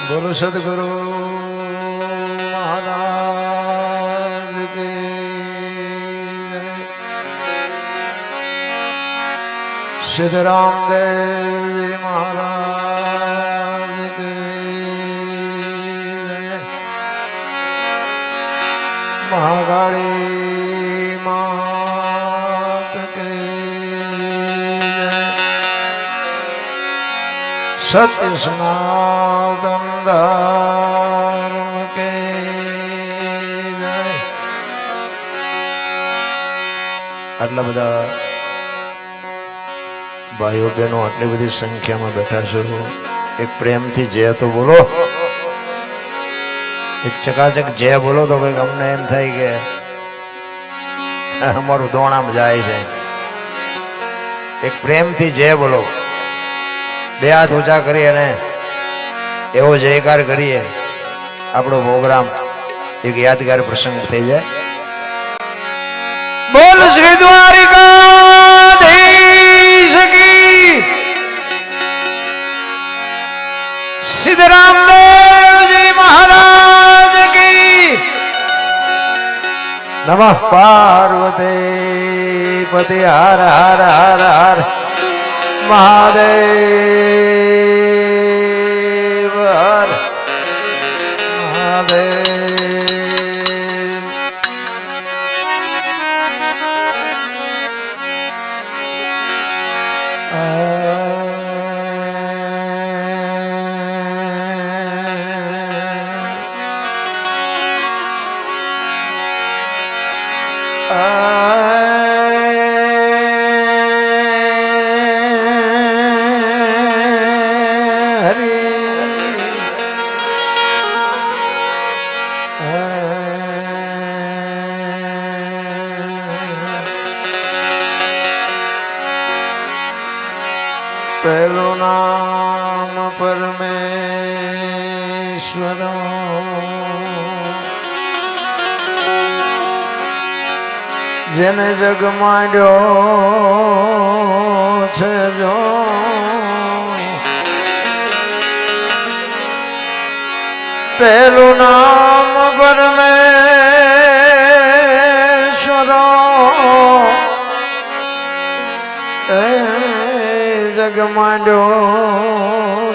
બોલો સદગુરુ મહારાજ કી સિદ્ધરામદેવજી મહારાજ કી મહાકાળી માત કી સત્ય સનાતન ધર્મ કે આટલા બધા ભાઈઓ બહેનો આટલી બધી સંખ્યામાં બેઠા છો, એક પ્રેમથી જય તો બોલો, એક ચકાચક જય બોલો તો કંઈક અમને એમ થાય કે અમારું દોણામાં જાય છે. એક પ્રેમથી જય બોલો, બે હાથ ઊંચા કરી અને એવો જયકાર કરીએ, આપણો પ્રોગ્રામ એક યાદગાર પ્રસંગ થઈ જાય. બોલ શ્રી દ્વારિકાધીશ કી, સિદ્ધરામદેવજી મહારાજ કી, નમઃ પાર્વતી પતિ હર હર હર હર મહાદેવ હર મહાદેવ. પહેલું નામ પરમેશ્વર, જેને જગ માંડ્યો છે જો, પહેલું નામ પરમેશ્વર, જગ માંડ્યો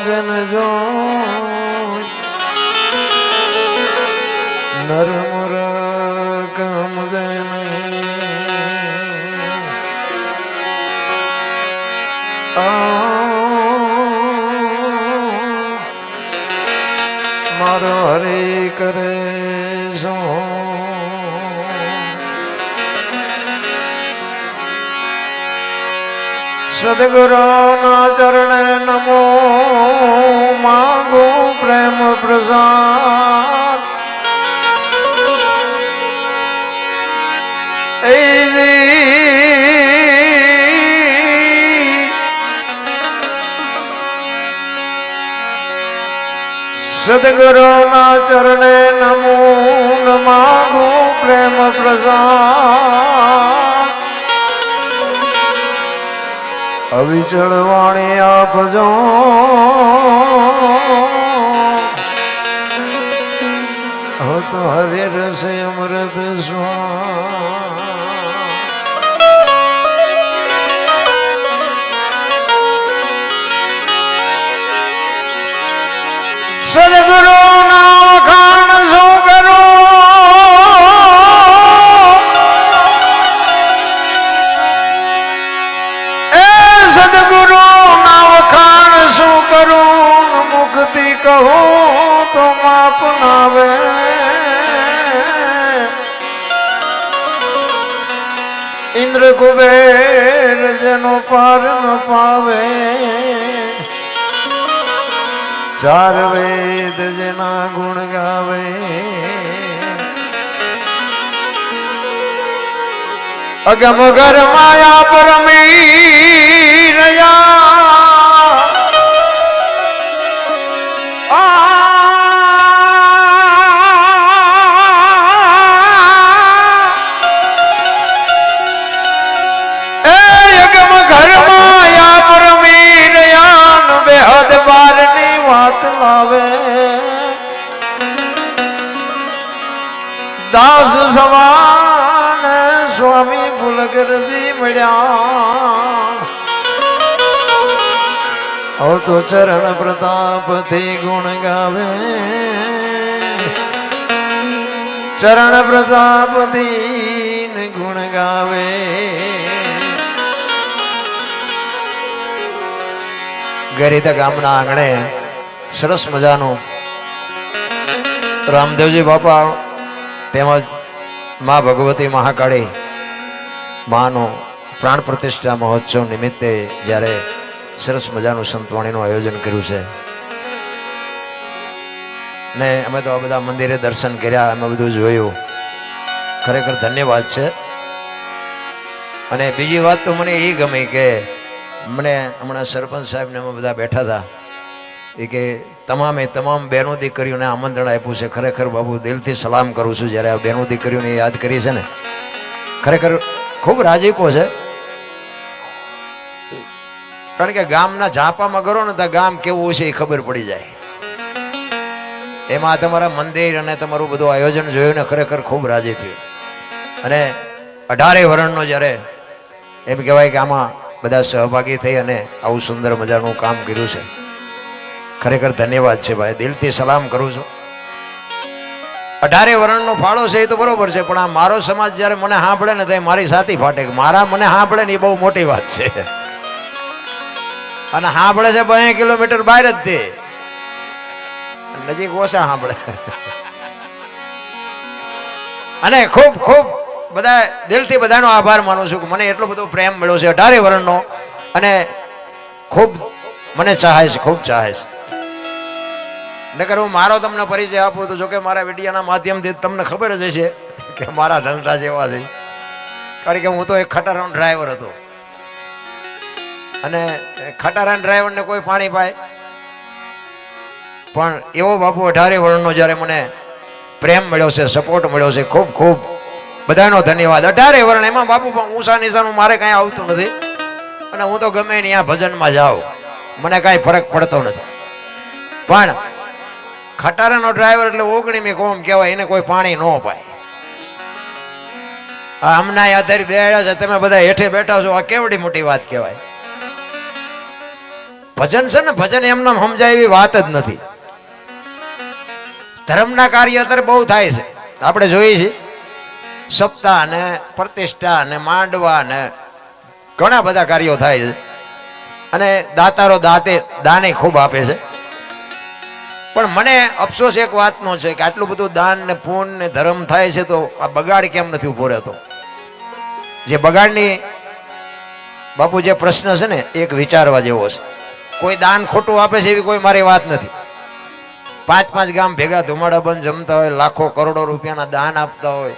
જેને જો, નર મૂરખ સમજે નહીં, મારો હરી કરે છો. સદગુરુના ચરણે નમો માંગો પ્રેમ પ્રસાદ. સદગુરુના ચરણે નમો માંગો પ્રેમ પ્રસાદ. અવિચળ વાણી આપજો, તો હરે રસે અમૃત સ્વાદ. સદગુરુ ના વખાણ શું કરું, એ સદગુરુ ના વખાણ શું કરું, મુક્તિ કહું તો માપ નાવે. ઇન્દ્ર કુબેર જેનો પાર ન પાવે, ચાર વેદ જેના ગુણ ગાવે. અગમ ઘર માયા પરમી રહ્યા, એ અગમ ઘર માયા પરમી રહ્યા, બેહદ બારની વાત લાવે. દાસ સમાન સ્વામી પુલકરજી મળ્યા ઓ તો ચરણ પ્રતાપ થી ગુણ ગાવે ચરણ પ્રતાપ થી ગુણ ગાવે ગરીતા ગામના આંગણે સરસ મજાનું રામદેવજી બાપા તેમજ મા ભગવતી મહાકાળી માનો પ્રાણ પ્રતિષ્ઠા મહોત્સવ નિમિત્તે જ્યારે સરસ મજાનું સંતવાણીનું આયોજન કર્યું છે ને અમે તો આ બધા મંદિરે દર્શન કર્યા, અમે બધું જોયું, ખરેખર ધન્યવાદ છે. અને બીજી વાત તો મને એ ગમી કે મને હમણાં સરપંચ સાહેબને અમે બધા બેઠા હતા એ કે તમામ બહેનો દીકરીઓને આમંત્રણ આપ્યું છે. ખરેખર બાબુ દિલથી સલામ કરું છું. જ્યારે આ બહેનો દીકરીઓને યાદ કરી છે ને ખરેખર ખૂબ રાજીપો છે. કારણ કે ગામના ઝાપામાં કરો ને તો ગામ કેવું છે એ ખબર પડી જાય. એમાં તમારા મંદિર અને તમારું બધું આયોજન જોયું ને ખરેખર ખૂબ રાજી થયું. અને 18 વર્ષનો જ્યારે એમ કહેવાય કે આમાં બધા સહભાગી થઈ અને આવું સુંદર મજાનું કામ કર્યું છે. ખરેખર ધન્યવાદ છે ભાઈ, દિલથી સલામ કરું છું. 18 વર્ષનો ફાળો છે એ તો બરોબર છે, પણ આ મારો સમાજ જ્યારે મને સાંભળે ને તો મારી સાથી ફાટે. મારા મને સાંભળે ને એ બહુ મોટી વાત છે. અને સાંભળે છે 2 કિલોમીટર બહાર જ તે, નજીક ઓછા સાંભળે. અને ખૂબ ખૂબ બધા દિલથી બધાનો આભાર માનું છું કે મને એટલો બધો પ્રેમ મળ્યો છે 18 વર્ષનો. અને ખૂબ મને ચાહે છે, ખૂબ ચાહે છે. નકર હું મારો તમને પરિચય આપું તો જોકે મારા વિડિયાના માધ્યમથી તમને ખબર જ હશે કે મારા ધંધા જેવા છે. કારણ કે હું તો એક ખટારાનો ડ્રાઈવર હતો. અને ખટારાના ડ્રાઈવરને કોઈ પાણી પાય, પણ એવો બાપુ 18 વર્ષનો જ્યારે મને પ્રેમ મળ્યો છે, સપોર્ટ મળ્યો છે, ખૂબ ખૂબ બધાનો ધન્યવાદ. 18 વર્ષ એમાં બાપુ ઊંચા નીચાનું મારે કાંઈ આવતું નથી. અને હું તો ગમે ત્યાં ભજનમાં જાઉં, મને કાંઈ ફરક પડતો નથી. પણ ખટારાનો ડ્રાઈવર એટલે 19મી કોમ કહેવાય, એને કોઈ પાણી ન પાય. હમણાં આધારી બેઠા છે, તમે બધા હેઠે બેઠા છો, આ કેવડી મોટી વાત કહેવાય. ભજન છે ને, ભજન એમને સમજાય એવી વાત જ નથી. ધર્મના કાર્ય અત્યારે બહુ થાય છે, આપણે જોઈએ છીએ. સપ્તાહ ને પ્રતિષ્ઠા ને માંડવા ને ઘણા બધા કાર્યો થાય છે. અને દાતારો દાને ખૂબ આપે છે. પણ મને અફસોસ એક વાતનો છે કે આટલું બધું દાન ને પુણ્ય ને ધર્મ થાય છે તો આ બગાડ કેમ નથી ઉભો રહેતો? જે બગાડની બાપુ જે પ્રશ્ન છે ને એક વિચારવા જેવો છે. કોઈ દાન ખોટું આપે છે એવી કોઈ મારી વાત નથી. 5-5 ગામ ભેગા ધુમાડા બંધ જમતા હોય, લાખો કરોડો રૂપિયાના દાન આપતા હોય.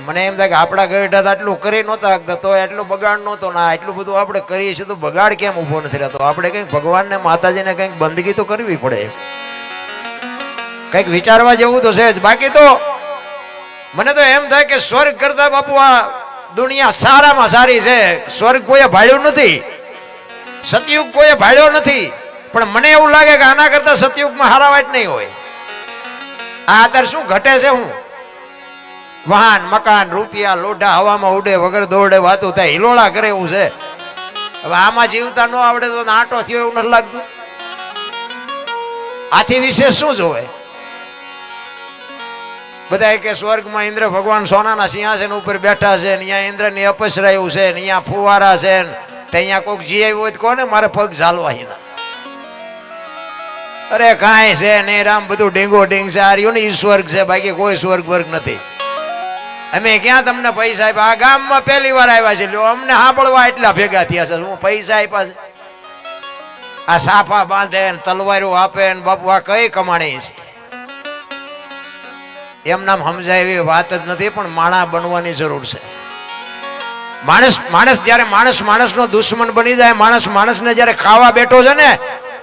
મને એમ થાય કે આપણા ગઢા આટલું કરી નહોતા શકતા તો એટલું બગાડ નહોતો ના. એટલું બધું આપણે કરીએ છીએ તો બગાડ કેમ ઉભો નથી રહેતો? આપણે કંઈક ભગવાનને માતાજીને કંઈક બંદગી તો કરવી પડે, કંઈક વિચારવા જેવું તો છે જ. બાકી તો મને તો એમ થાય કે સ્વર્ગ કરતા બાપુ આ દુનિયા સારામાં સારી છે. સ્વર્ગ કોઈએ ભાળ્યું નથી, સતયુગ કોઈએ ભાળ્યો નથી. પણ મને એવું લાગે કે આના કરતા સતયુગમાં હારાવાટ નહીં હોય. આ અત્યારે શું ઘટે છે? હું વાહન મકાન રૂપિયા લોઢા હવામાં ઉડે વગર દોડે વાતો થાય, હિલોળા કરે એવું છે. હવે આમાં જીવતા ન આવડે તો આટો થયો એવું નથી લાગતું? આથી વિશેષ શું જોવે? બધા કે સ્વર્ગમાં ઇન્દ્ર ભગવાન સોનાના સિંહાસન ઉપર બેઠા છે, અહીંયા ઇન્દ્રની અપસરાયું છે, અહીંયા ફુવારા છે, ત્યાં કોઈક જી આવ્યું હોય તો કોને મારે પગ ઝાલવા ના. અરે કાંઈ છે નહીં રામ, બધું ડીંગો ડીંગ છે. આ રહ્યું ને ઈ સ્વર્ગ છે, બાકી કોઈ સ્વર્ગ વર્ગ નથી. અમે ક્યાં તમને પૈસા આપ્યા? આ ગામમાં પહેલી વાર આવ્યા છે, અમને સાંભળવા એટલા ભેગા થયા છે. હું પૈસા આપ્યા છે? આ સાફા બાંધે ને તલવારો આપે ને બાપુ આ કઈ કમાણી છે? એમ નામ સમજાય એવી વાત જ નથી. પણ માણા બનવાની જરૂર છે. માણસ જયારે માણસનો દુશ્મન બની જાય, માણસને જયારે ખાવા બેઠો છે ને,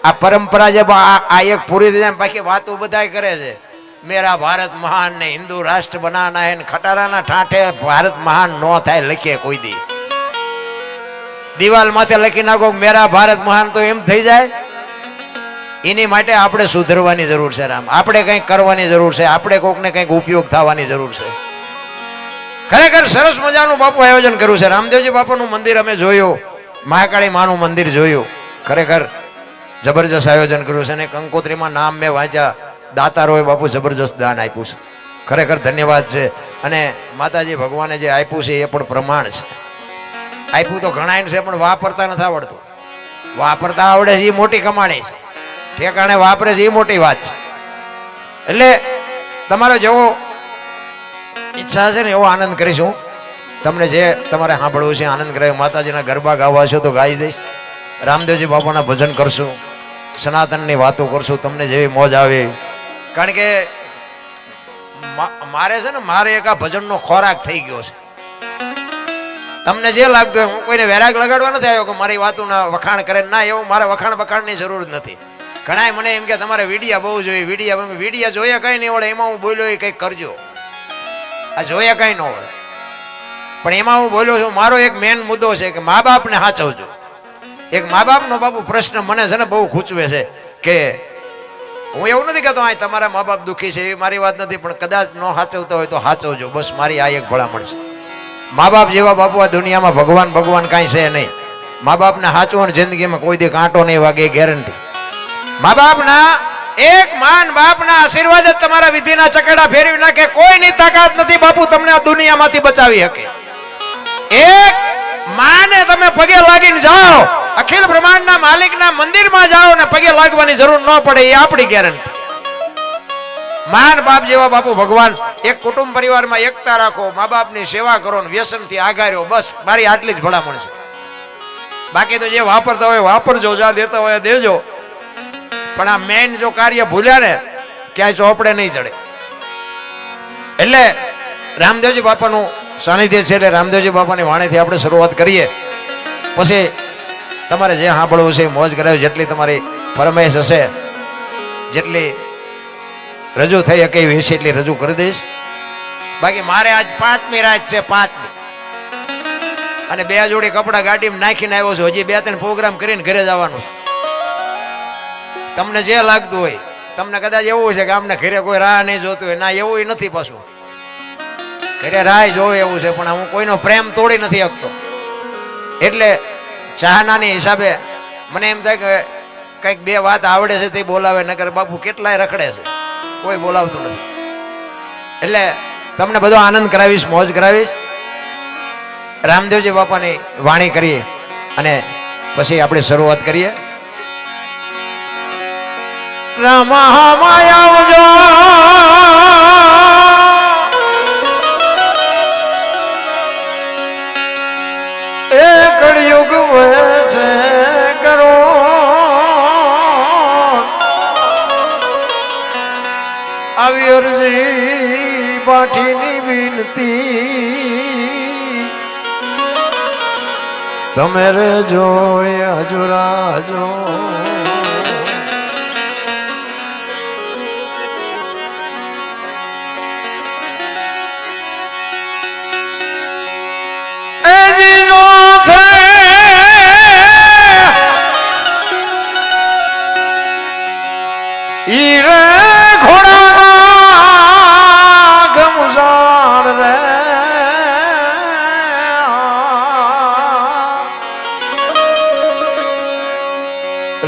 આ પરંપરા જે આ એક પૂરી થઈ જાય બાકી વાતો બધા કરે છે. મેરા ભારત મહાન ને હિન્દુ રાષ્ટ્ર બનાના હે, ખટારાના ઠાઠે ભારત મહાન નો થાય લખીએ કોઈ દી. દિવાલ માથે લખી નાખો મેરા ભારત મહાન તો એમ થઈ જાય? એની માટે આપણે સુધરવાની જરૂર છે રામ, આપણે કંઈક કરવાની જરૂર છે, આપણે કોકને કંઈક ઉપયોગ થવાની જરૂર છે. ખરેખર સરસ મજાનું બાપુ આયોજન કર્યું છે. રામદેવજી બાપાનું મંદિર અમે જોયું, મહાકાળી માનું મંદિર જોયું, ખરેખર જબરજસ્ત આયોજન કર્યું છે. અને કંકોત્રીમાં નામ મેં વાંચ્યા, દાતારોએ બાપુ જબરજસ્ત દાન આપ્યું છે. ખરેખર ધન્યવાદ છે. અને માતાજી ભગવાને જે આપ્યું છે એ પણ પ્રમાણ છે. આપ્યું તો ઘણા છે પણ વાપરતા નથી આવડતું. વાપરતા આવડે છે એ મોટી કમાણી છે, ઠેકાણે વાપરે છે એ મોટી વાત છે. એટલે તમારો જેવો ઈચ્છા છે ને એવો આનંદ કરીશું. તમને જે તમારે સાંભળવું છે આનંદ કરાવ્યો. માતાજીના ગરબા ગાવા છો તો ગાઈ દઈશ, રામદેવજી બાપાના ભજન કરશું, સનાતનની વાતો કરશું, તમને જેવી મોજ આવે. કારણ કે મારે છે ને, મારે એક આ ભજનનો ખોરાક થઈ ગયો છે. તમને જે લાગતું હોય, હું કોઈને વૈરાગ લગાડવા નથી આવ્યો કે મારી વાતોના વખાણ કરે, ના, એવું મારે વખાણની જરૂર નથી. ઘણા મને એમ કે તમારે વિડિયા બહુ જોઈએ, વિડિયા જોઈએ કઈ નહીં વળે, એમાં હું બોલ્યો એ કંઈક કરજો. આ જોઈએ કઈ ન વળે, પણ એમાં હું બોલ્યો છું. મારો એક મેન મુદ્દો છે કે મા બાપને સાચવજો. એક મા બાપનો બાપુ પ્રશ્ન મને છે ને બહુ ખૂંચવે છે કે હું એવું નથી કહેતો આ તમારા મા બાપ દુઃખી છે એવી મારી વાત નથી, પણ કદાચ ન સાચવતા હોય તો સાચવજો. બસ મારી આ એક ભલામણ છે. મા બાપ જેવા બાપુ આ દુનિયામાં ભગવાન કાંઈ છે નહીં. મા બાપને સાચવો ને જિંદગીમાં કોઈ દી કાંટો નહીં વાગે, ગેરંટી. મા બાપના એક માન બાપના આશીર્વાદ જ તમારા વિધિના ચકેડા ફેરવી નાખે. કોઈની તાકાત નથી બાપુ તમને આ દુનિયામાંથી બચાવી શકે. એક માને તમે પગે લાગીને જાઓ, અખિલ બ્રહ્માંડના માલિકના મંદિરમાં જાઓ ને પગે લાગવાની જરૂર ન પડે, એ આપણી ગેરંટી. માન બાપ જેવા બાપુ ભગવાન. એક કુટુંબ પરિવારમાં એકતા રાખો, મા બાપની સેવા કરો ને વ્યસનથી આગાર્યો. બસ મારી આટલી જ ભલામણ છે. બાકી તો જે વાપરતા હોય વાપરજો, જા દેતા હોય દેજો, પણ આ મેન જો કાર્ય ભૂલ્યા ને ક્યાંય ચોપડે નહીં ચડે. એટલે રામદેવજી બાપાનું સાનિધ્ય છે, એટલે રામદેવજી બાપાની વાણીથી આપણે શરૂઆત કરીએ. પછી તમારે જે સાંભળવું છે મોજ કરાવી, જેટલી તમારી ફરમાઈશ હશે, જેટલી રજૂ થઈ શકે એવી હશે એટલી રજૂ કરી દઈશ. બાકી મારે આજ 5મી રાત છે, 5મી, અને 2 જોડી કપડા ગાડીમાં નાખીને આવ્યો છું. હજી 2-3 પ્રોગ્રામ કરીને ઘરે જવાનું છે. તમને જે લાગતું હોય, તમને કદાચ એવું છે કે આમને ઘરે કોઈ રાહ નહીં જોતું હોય, ના એવું નથી. પાછું ઘરે રાહ જોવે એવું છે, પણ હું કોઈનો પ્રેમ તોડી નથી શકતો. એટલે ચાહનાની હિસાબે મને એમ થાય કે કંઈક 2 વાત આવડે છે તે બોલાવે, નકર બાપુ કેટલાય રખડે છે, કોઈ બોલાવતું નથી. એટલે તમને બધો આનંદ કરાવીશ, મોજ કરાવીશ. રામદેવજી બાપાની વાણી કરીએ અને પછી આપણે શરૂઆત કરીએ. રામા માયા આવજો, એ કળિયુગ વસે કરો, આવી અરજી પાઠીની વિનતી, તમે રે જોય હજુરાજો.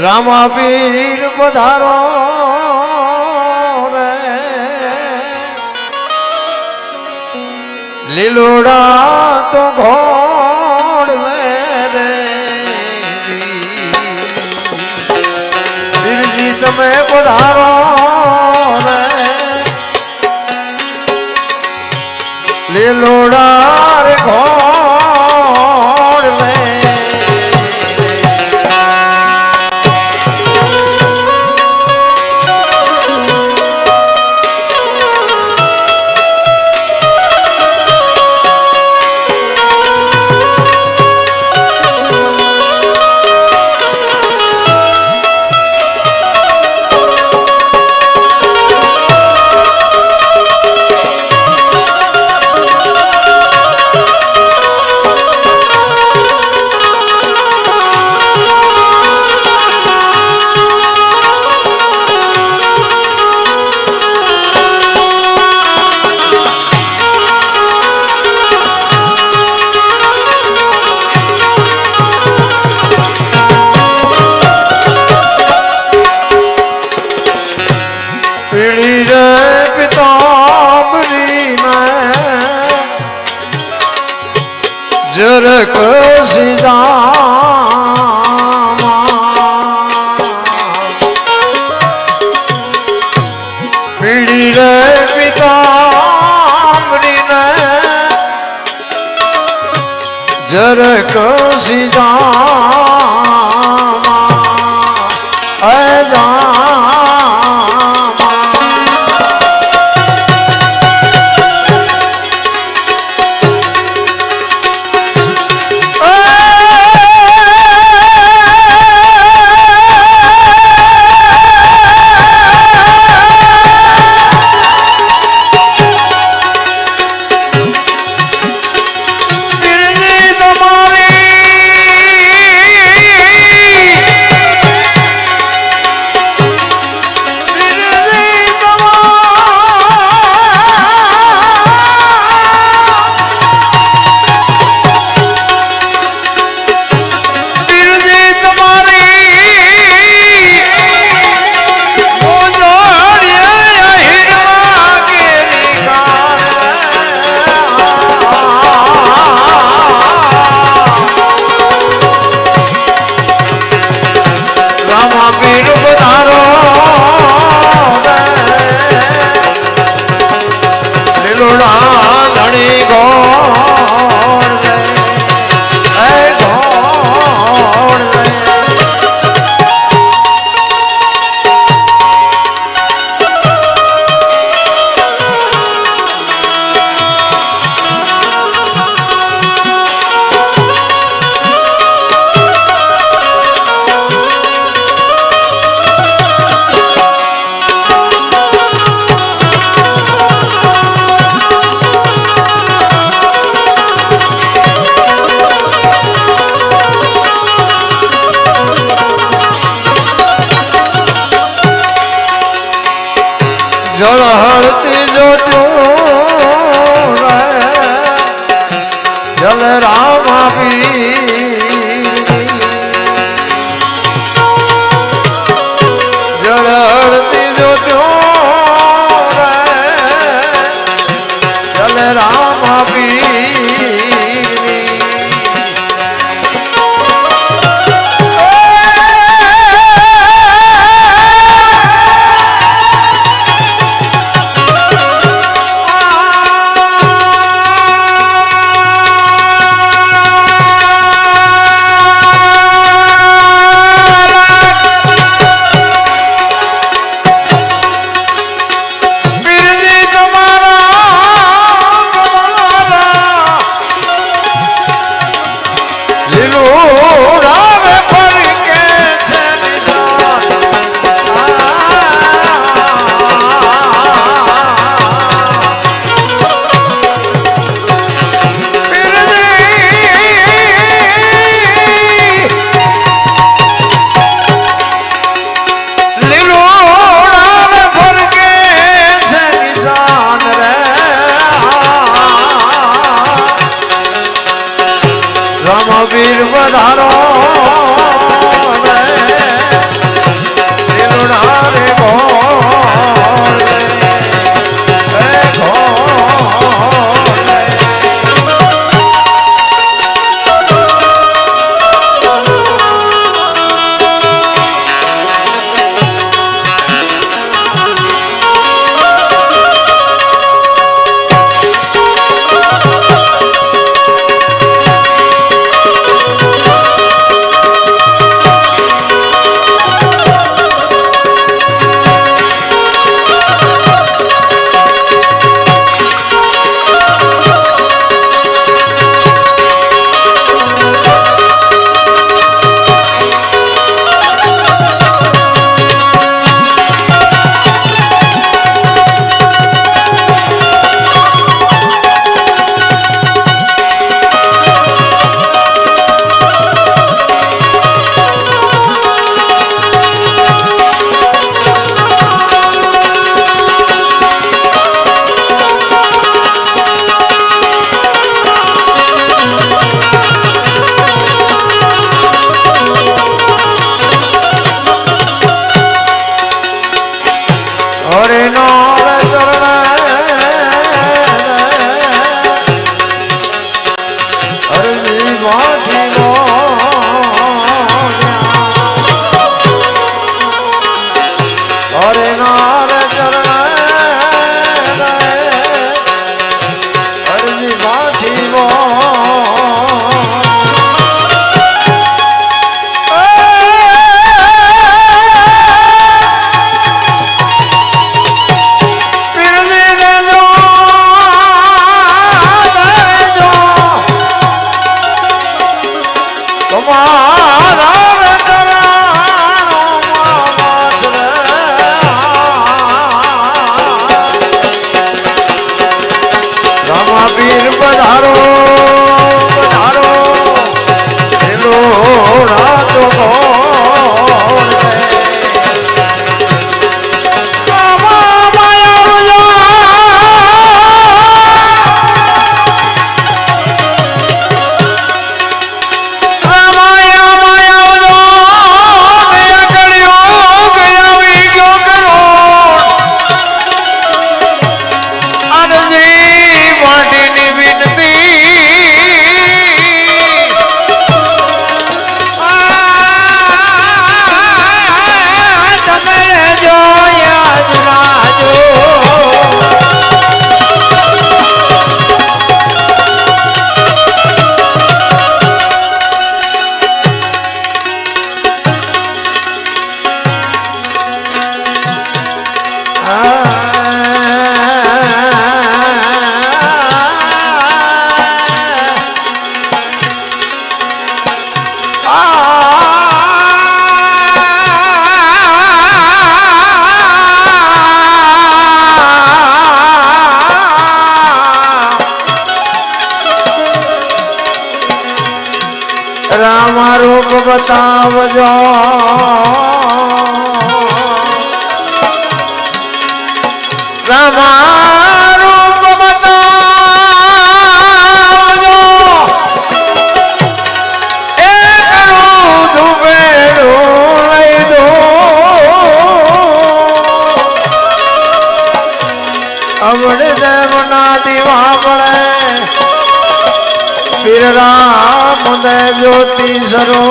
રામા પીર પધારો રે, લીલોડા તો ઘોડ લે રે, પીરજી તમે પધારો રે, લીલોડા રે ઘોડ લે. જરક સીધા પીડી રે પિતાંબરી ને જરક સીધા અજા જળ હળતી જોત્યું જલ રામ જળ હળતી જોત્યું જલ રામ વીર વધારો રે ભોળ હરે નાર ચરણ અરજી માથી વો રામ રૂપ બતાવજો રામ રૂપ બતાવજો એ કરું ધુબેડું લઈ દો અવડે દેવના દીવા પડે પીર રામ દે જ્યોતિ સરો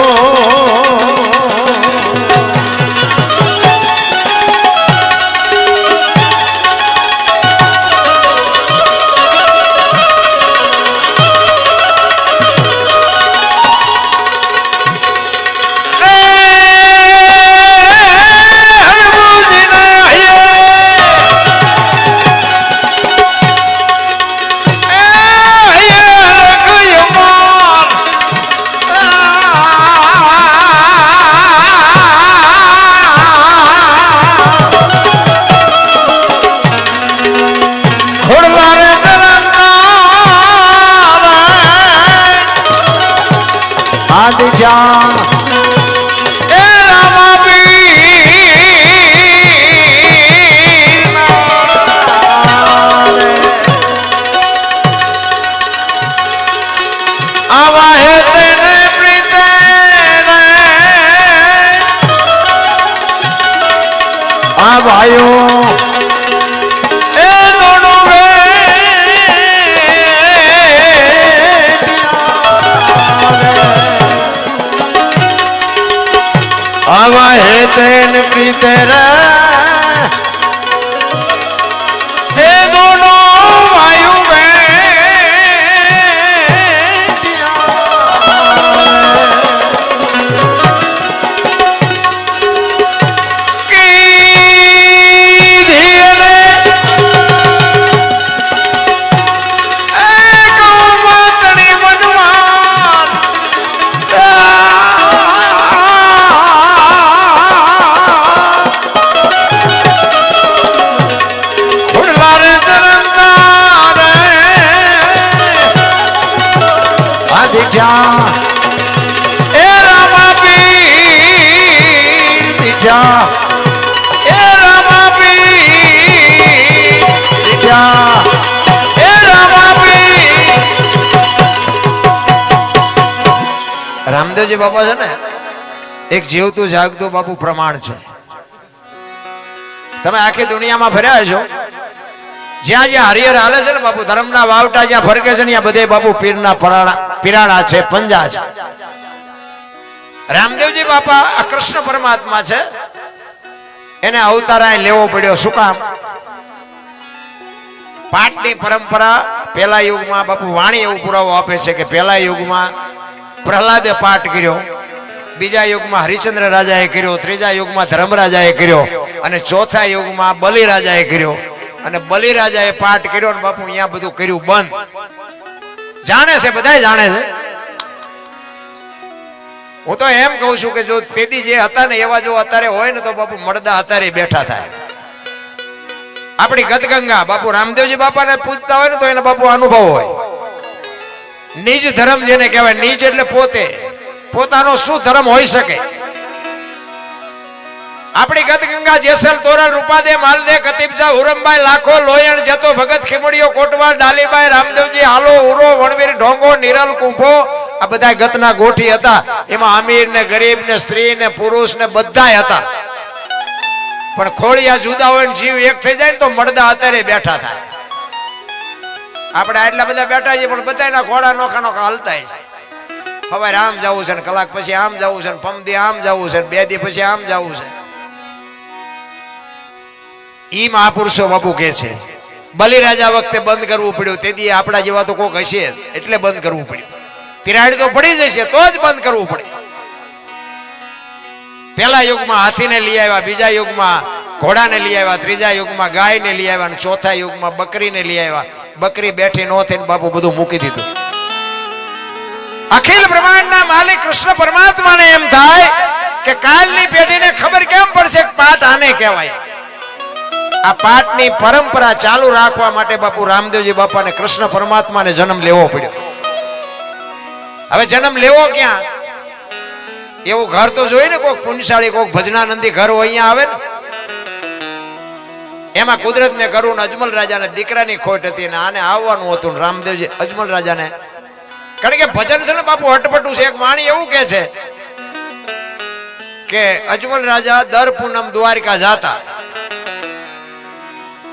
ભાઈઓ એ દોનો આવા હે તેન પ્રીતે રે એ દોનો ભાઈઓ એ રામાપીર દીજા એ રામાપીર દીજા એ રામાપીર. રામદેવજી બાપા છે ને એક જીવતું જાગતું બાપુ પ્રમાણ છે. તમે આખી દુનિયામાં ફર્યા છો, જ્યાં જ્યાં હરિહર હાલે છે ને બાપુ, ધર્મના વાવટા જ્યાં ફરકે છે ને ત્યાં બધે બાપુ પીરના પીરાણા છે, પંજા છે. રામદેવજી બાપા આ કૃષ્ણ પરમાત્મા છે, એને અવતારાય લેવો પડ્યો. શું કામ? પાઠની પરંપરા પહેલા યુગમાં બાપુ વાણી એવું પુરાવો આપે છે કે પહેલા યુગમાં પ્રહલાદે પાઠ કર્યો, બીજા યુગમાં હરિચંદ્ર રાજાએ કર્યો, ત્રીજા યુગમાં ધર્મરાજાએ કર્યો અને ચોથા યુગમાં બલિરાજાએ કર્યો. અને બલિરાજાએ પાઠ કર્યો ને બાપુ અહીંયા બધું કર્યું બંધ. જાણે છે, બધા જાણે છે. હું તો એમ કહું છું કે જો તેદી જે હતા ને એવા જો અત્યારે હોય ને તો બાપુ મળદા અત્યારે બેઠા થાય. આપણી ગદગંગા બાપુ રામદેવજી બાપાને પૂછતા હોય ને તો એના બાપુ અનુભવ હોય. નિજ ધર્મ જેને કહેવાય, નિજ એટલે પોતે, પોતાનો શું ધર્મ હોઈ શકે. આપણી ગદગંગા જેસલ તોરલ રૂપાદે માલદે કતીબજા હુરમભાઈ લાખો લોયણ જતો ભગત ખીમડીઓ કોટવાલ ડાલીબાઈ રામદેવજી હાલો ઉરો વણવીર ઢોંગો નિરલ કુંભો આ બધા ગતના ગોઠી હતા. એમાં અમીર ને ગરીબ ને સ્ત્રી ને પુરુષ ને બધા હતા. પણ ખોળિયા જુદા હોય ને જીવ એક થઈ જાય ને તો મળદા અત્યારે બેઠા થાય. આપણે આટલા બધા બેઠા છીએ પણ બધાના ઘોડા નોખા નોખા હલતા છે. હવે આમ જવું છે ને કલાક પછી આમ જવું છે ને પમદી આમ જવું છે, 2 દી પછી આમ જવું છે. ઈ મહાપુરુષો બાપુ કે છે બલિરાજા વખતે બંધ કરવું પડ્યું. તેથી આપણા જેવા તો કોક હશે એટલે બંધ કરવું પડ્યું. તિરાડ તો પડી જશે તો જ બંધ કરવું પડે. પહેલા યુગમાં હાથીને લઈ આવ્યા, બીજા યુગમાં ઘોડાને લઈ આવ્યા, ત્રીજા યુગમાં ગાયને લઈ આવ્યા અને ચોથા યુગમાં બકરીને લઈ આવ્યા. બકરી બેઠી નો થઈને બાપુ બધું મૂકી દીધું. અખિલ બ્રહ્માંડના માલિક કૃષ્ણ પરમાત્માને એમ થાય કે કાલની પેઢીને ખબર કેમ પડશે કે પાઠ આને કહેવાય. આ પાઠની પરંપરા ચાલુ રાખવા માટે બાપુ રામદેવજી બાપાને કૃષ્ણ પરમાત્માને જન્મ લેવો પડ્યો. હવે જન્મ લેવો ક્યાં? એવું ઘર તો જોઈએ ને, કોઈક પુણ્યશાળી કોઈક ભજનાનંદી ઘર હોય અહીંયા આવે ને. એમાં કુદરત ને કરું અજમલ રાજાને દીકરાની ખોટ હતી ને આને આવવાનું હતું. રામદેવજી અજમલ રાજાને, કારણ કે ભજન છે ને બાપુ હટપટું છે. એક વાણી એવું કે છે કે અજમલ રાજા દર પૂનમ દ્વારકા જાતા.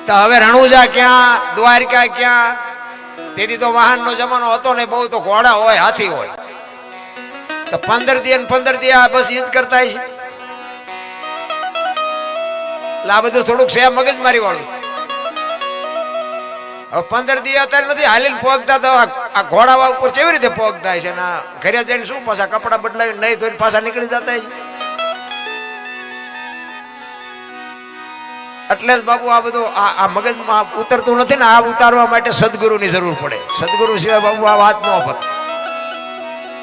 તો હવે રણુજા ક્યાં, દ્વારકા ક્યાં? તેથી તો વાહનનો જમાનો હતો ને, બહુ તો ઘોડા હોય, હાથી હોય. તો 15 દી અને 15 દી આ બસ ઈ જ કરતા છે. એટલે આ બધું થોડુંક છે મગજમારી વાળું. હવે 15 દી અત્યારે નથી હાલીને પહોંચતા તો આ ઘોડા ઉપર કેવી રીતે પહોંચતા છે ને ઘરે જઈને શું પાછા કપડા બદલાવી નહીં ધોઈને પાછા નીકળી જતા છે. એટલે જ બાપુ આ બધું આ મગજમાં ઉતરતું નથી ને. આ ઉતારવા માટે સદગુરુની જરૂર પડે. સદગુરુ સિવાય બાપુ આ વાત ન પતે.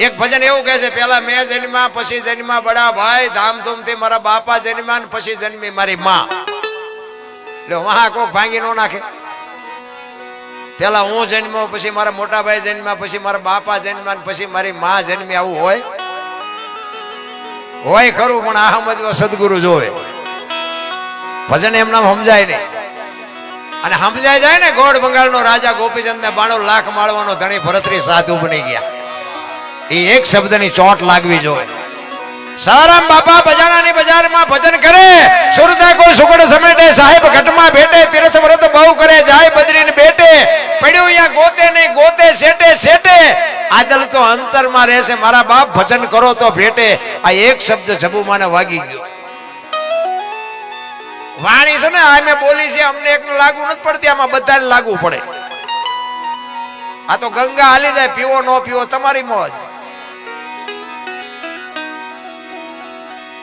એક ભજન એવું કહે છે, પેલા મેં જન્મ્યા પછી જન્મ્યા બડા ભાઈ, ધામધૂમથી મારા બાપા જન્મ્યા ને પછી જન્મી મારી માં. એટલે વાહ કોક ભાંગી નો નાખે. પેલા હું જન્મ્યો પછી મારા મોટા ભાઈ જન્મ્યા પછી મારા બાપા જન્મ્યા ને પછી મારી માં જન્મી, આવું હોય? હોય ખરું, પણ આ સમજવા સદગુરુ જોવે. ભજન એમ નામ સમજાય નહીં. અને સમજાય જાય ને ગોળ બંગાળનો રાજા ગોપીચંદ ને 92 લાખ માળવાનો ધણી ભરતરી સાધુ બની ગયા. એ એક શબ્દની ચોટ લાગવી જોઈએ. સારામ બાપા બજાણાની બજારમાં ભજન કરે, સુરતા કોઈ સુગડ સમેટે, સાહેબ ઘટમાં ભેટે, તીર્થ વ્રત બહુ કરે, જાય બદરીને બેટે, પડ્યું અહીંયા ગોતે નહીં ગોતે સેટે સેટે, આદલ તો અંતરમાં રહેશે મારા બાપ, ભજન કરો તો ભેટે. આ એક શબ્દ જબુમાને વાગી ગયો. વાણી છે ને આ મેં બોલી છે, અમને એકને લાગુ નથી પડતી, આમાં બધાને લાગુ પડે. આ તો ગંગા હાલી જાય, પીવો ન પીવો તમારી મોજ.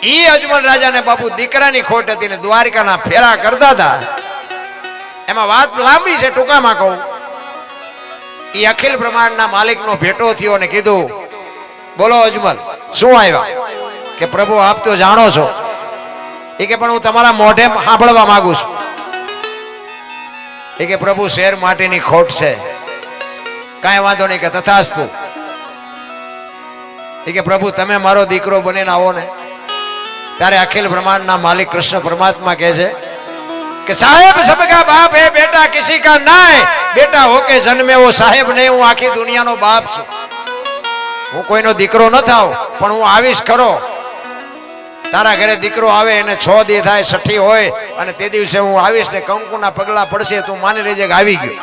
ઈ અજમલ રાજાને બાપુ દીકરાની ખોટ હતી ને દ્વારકાના ફેરા કરતા હતા. એમાં વાત લાંબી છે, ટૂંકામાં કહું. ઈ અખિલ બ્રહ્માંડના માલિકનો ભેટો થયો ને કીધું, બોલો અજમલ શું આવ્યા? કે પ્રભુ આપ તો જાણો છો. એ કે પણ હું તમારા મોઢે સાંભળવા માંગુ છું. એ કે પ્રભુ શેર માટેની ખોટ છે. કાંઈ વાંધો નહીં, કે તથાસ્તુ. એ કે પ્રભુ તમે મારો દીકરો બનીને આવો ને. ત્યારે અખિલ બ્રહ્માંડના માલિક કૃષ્ણ પરમાત્મા કહે છે કે સાહેબ સબકા બાપ હે બેટા કિસી કા નાય, બેટા હોકે જન્મે વો સાહેબ નહીં. હું આખી દુનિયાનો બાપ છું. હું કોઈનો દીકરો ન થાવ પણ હું આવીશ ખરો. તારા ઘરે દીકરો આવે એને 6 દી થાય, 6ઠી હોય અને તે દિવસે હું આવીશ ને કંકુના પગલા પડશે, તું માની લેજે કે આવી ગયો.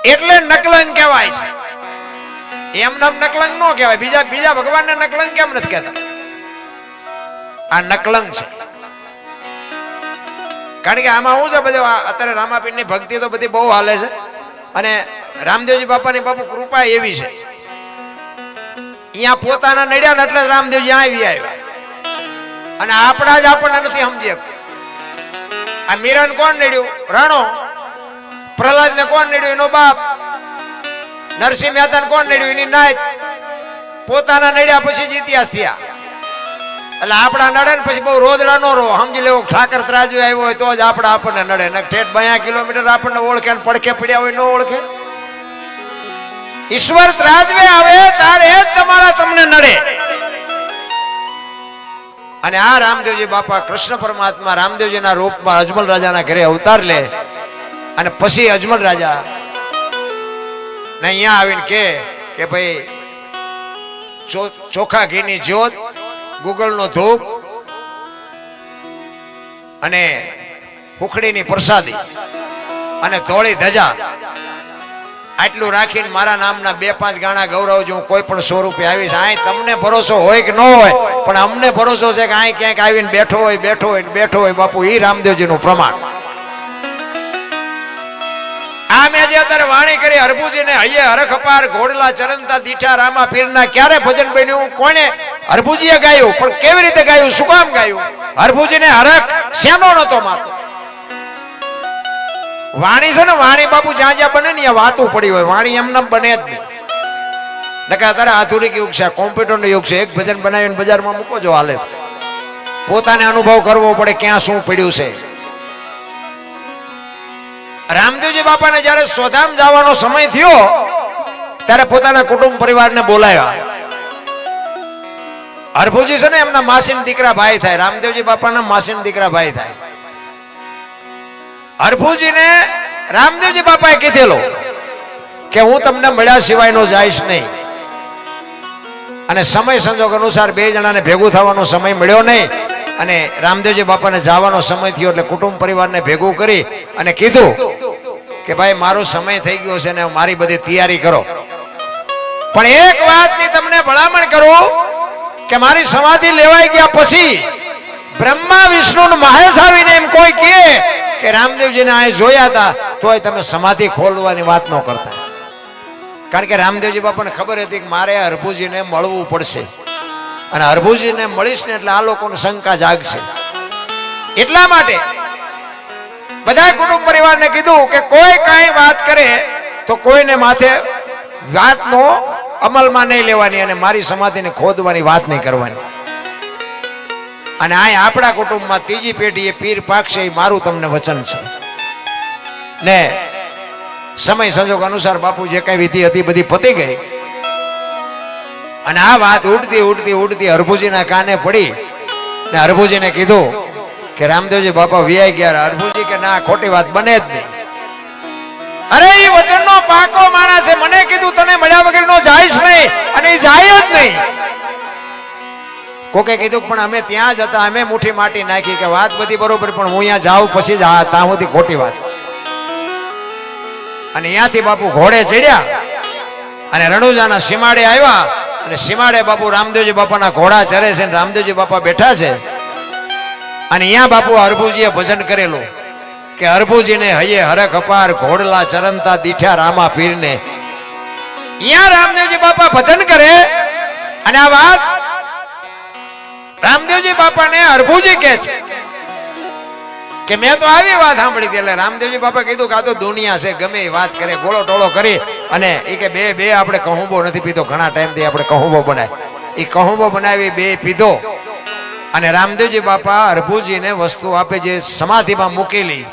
એટલે નકલંક કહેવાય છે. એમ નામ નકલંક નો કહેવાય. બીજા ભગવાનને નકલંક કેમ નથી કહેતા? આ નકલંક છે. કારણ કે આમાં શું છે બધું અત્યારે રામાપીર ની ભક્તિ તો બધી બહુ હાલે છે અને રામદેવજી બાપાની બાપુ કૃપા એવી છે અહીંયા પોતાના નડ્યા ને એટલે રામદેવજી આવી આવ્યા અને આપણા જ આપણને નથી સમજી આ મીરાન કોણ નડ્યું? રાણો. પ્રહલાદ ને કોણ નડ્યું? એનો બાપ. નરસિંહ મહેતા ને કોણ નડ્યું? એની નાત. પોતાના નડ્યા પછી જ ઇતિહાસ થયા. એટલે આપણા નડે ને પછી બહુ રોદડા નો રો સમજી લેવો ઠાકર ત્રાજુ આવ્યો હોય તો જ આપણા આપણને નડે ને ઠેઠ 52 કિલોમીટર આપણને ઓળખે ને પડખે પડ્યા હોય ન ઓળખે. ઈશ્વર ત્રાજવે આવે તારે જ તમારા તમને નડે. અને આ રામદેવજી બાપા કૃષ્ણ પરમાત્મા રામદેવજીના રૂપમાં અજમલ રાજાના ઘરે અવતાર લે અને પછી અજમલ રાજા ને અહીંયા આવીને કે ભાઈ ચોખા ઘીની જ્યોત, ગુગળનો ધૂપ અને ફુખડીની પ્રસાદી અને ધોળી ધજા આટલું રાખીને મારા નામના 2-5 ગાણા ગૌરવજો. હું કોઈ પણ સ્વરૂપે આવીશ. અહીં તમને ભરોસો હોય કે ન હોય પણ અમને ભરોસો છે કે અહીં ક્યાંક આવીને બેઠો હોય બાપુ. ઈ રામદેવજીનું પ્રમાણ. આ મેં જે અત્યારે વાણી કરી હરભુજીને હૈયે હરખ અપાર ઘોડલા ચરણતા દીઠા રામા પીરના ક્યારે ભજન બન્યું? કોને? હરભુજીએ ગાયું. પણ કેવી રીતે ગાયું? શું કામ ગાયું? હરભુજીને હરખ શેનો નતો માતો? વાણી છે ને, વાણી બાપુ જ્યાં જ્યાં બને ને ત્યાં વાતું પડી હોય. વાણી એમને બને જ નહીં. નકર અત્યારે આધુનિક યુગ છે, કોમ્પ્યુટરનો યુગ છે. એક ભજન બનાવીને બજારમાં મૂકો જો હાલે. પોતાને અનુભવ કરવો પડે ક્યાં શું પડ્યું છે. રામદેવજી બાપાને જયારે સોધામ જવાનો સમય થયો ત્યારે પોતાના કુટુંબ પરિવારને બોલાવ્યા. હરભુજી છે ને એમના માસીના દીકરા ભાઈ થાય. રામદેવજી બાપાના માસીના દીકરા ભાઈ થાય. હરભુજીને રામદેવજી બાપાએ કીધેલો કે હું તમને મળ્યા સિવાય નો જઈશ નહીં. અને સમય સંજોગ અનુસાર 2 જણાને ભેગું થવાનો સમય મળ્યો નહીં અને રામદેવજી બાપાને જવાનો સમય થયો એટલે કુટુંબ પરિવારને ભેગું કરી અને કીધું કે ભાઈ મારો સમય થઈ ગયો છે ને મારી બધી તૈયારી કરો. પણ એક વાતની તમને ભલામણ કરું કે મારી સમાધિ લેવાઈ ગયા પછી બ્રહ્મા વિષ્ણુ ને મહેશ આવીને એમ કોઈ કહે કે રામદેવજીને અહીં જોયા હતા તોય તમે સમાધિ ખોલવાની વાત ન કરતા. કારણ કે રામદેવજી બાપાને ખબર હતી કે મારે હરભુજીને મળવું પડશે અને હરભુજીને મળીશ ને એટલે આ લોકોને શંકા જાગશે. એટલા માટે બધા કુટુંબ પરિવારને કીધું કે કોઈ કઈ વાત કરે તો કોઈને માથે વાતનો અમલમાં નહીં લેવાની અને મારી સમાધિને ખોદવાની વાત નહીં કરવાની. અને આ આપણા કુટુંબમાં 3જી પેઢીએ પીર પાકશે એ મારું તમને વચન છે. ને સમય સંજોગ અનુસાર બાપુ જે કઈ વિધિ હતી બધી પતી ગઈ અને આ વાત ઉડતી હરભુજીના કાને પડી ને હરભુજીને કીધું કે રામદેવજી બાપા વિયાઈ ગયા. હરભુજી કે ના, ખોટી વાત બને જ નહીં. અરે એ વચનનો પાકો માણસ છે. મને કીધું તને મળ્યા વગર નો જાઈશ નહીં અને એ જાય જ નહીં. કોકે કીધું પણ અમે ત્યાં જ હતા, અમે મુઠ્ઠી માટી નાખી કે વાત બધી બરોબર પણ હું અહીંયા જાઉં પછી જ ત્યાં સુધી ખોટી વાત. અને અહીંયાથી બાપુ ઘોડે ચડ્યા અને રણુજાના સીમાડે આવ્યા અને સીમાડે બાપુ રામદેવજી બાપાના ઘોડા ચરે છે ને રામદેવજી બાપા બેઠા છે. અને અહીંયા બાપુ હરભુજીએ ભજન કરેલું કે હરભુજીને હૈયે હરખ અપાર ઘોડલા ચરણતા દીઠા રામા પીરને. અહીંયા રામદેવજી બાપા ભજન કરે અને આ વાત રામદેવજી બાપાને હરભુજી કહે છે કે મેં તો આવી વાત સાંભળી હતી. એટલે રામદેવજી બાપા કીધું કે આ તો દુનિયા છે, ગમે એ વાત કરે, ગોળો ટોળો કરી અને એ કે બે આપણે કહુંબો નથી પીધો, ઘણા ટાઈમથી આપણે કહુંબો બનાય. એ કહુંબો બનાવી 2 પીધો અને રામદેવજી બાપા હરભુજીને વસ્તુ આપે જે સમાધિમાં મૂકેલી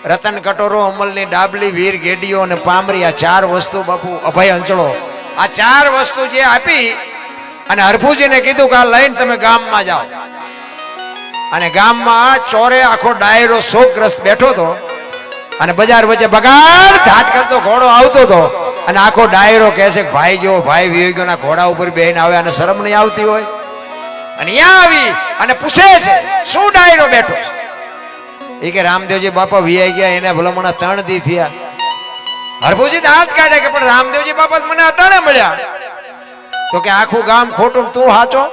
રતન કટોરો, અમલની ડાબલી, વીર ગેડીઓ અને પામરી, આ 4 વસ્તુ બાપુ અભય અંચળો, આ 4 વસ્તુ જે આપી અને હરભુજીને કીધું કે આ લઈને તમે ગામમાં જાઓ. અને ગામમાં ચોરે આખો ડાયરો શોકગ્રસ્ત બેઠો હતો અને બજાર વચ્ચે બગાડ ધાટ કરતો ઘોડો આવતો હતો અને આખો ડાયરો કહે છે કે ભાઈ જો ભાઈ વિયોગીઓના ઘોડા ઉપર બેહીને આવે અને શરમ નહીં આવતી હોય. અને અહીંયા આવી અને પૂછે છે શું ડાયરો બેઠો? એ કે રામદેવજી બાપા વિયાઈ ગયા, એને ભલામણા 3 દી થયા. હરભુજી દાંત કાઢે કે પણ રામદેવજી બાપા મને અટાણે મળ્યા. તો કે આખું ગામ ખોટું, તું સાચો.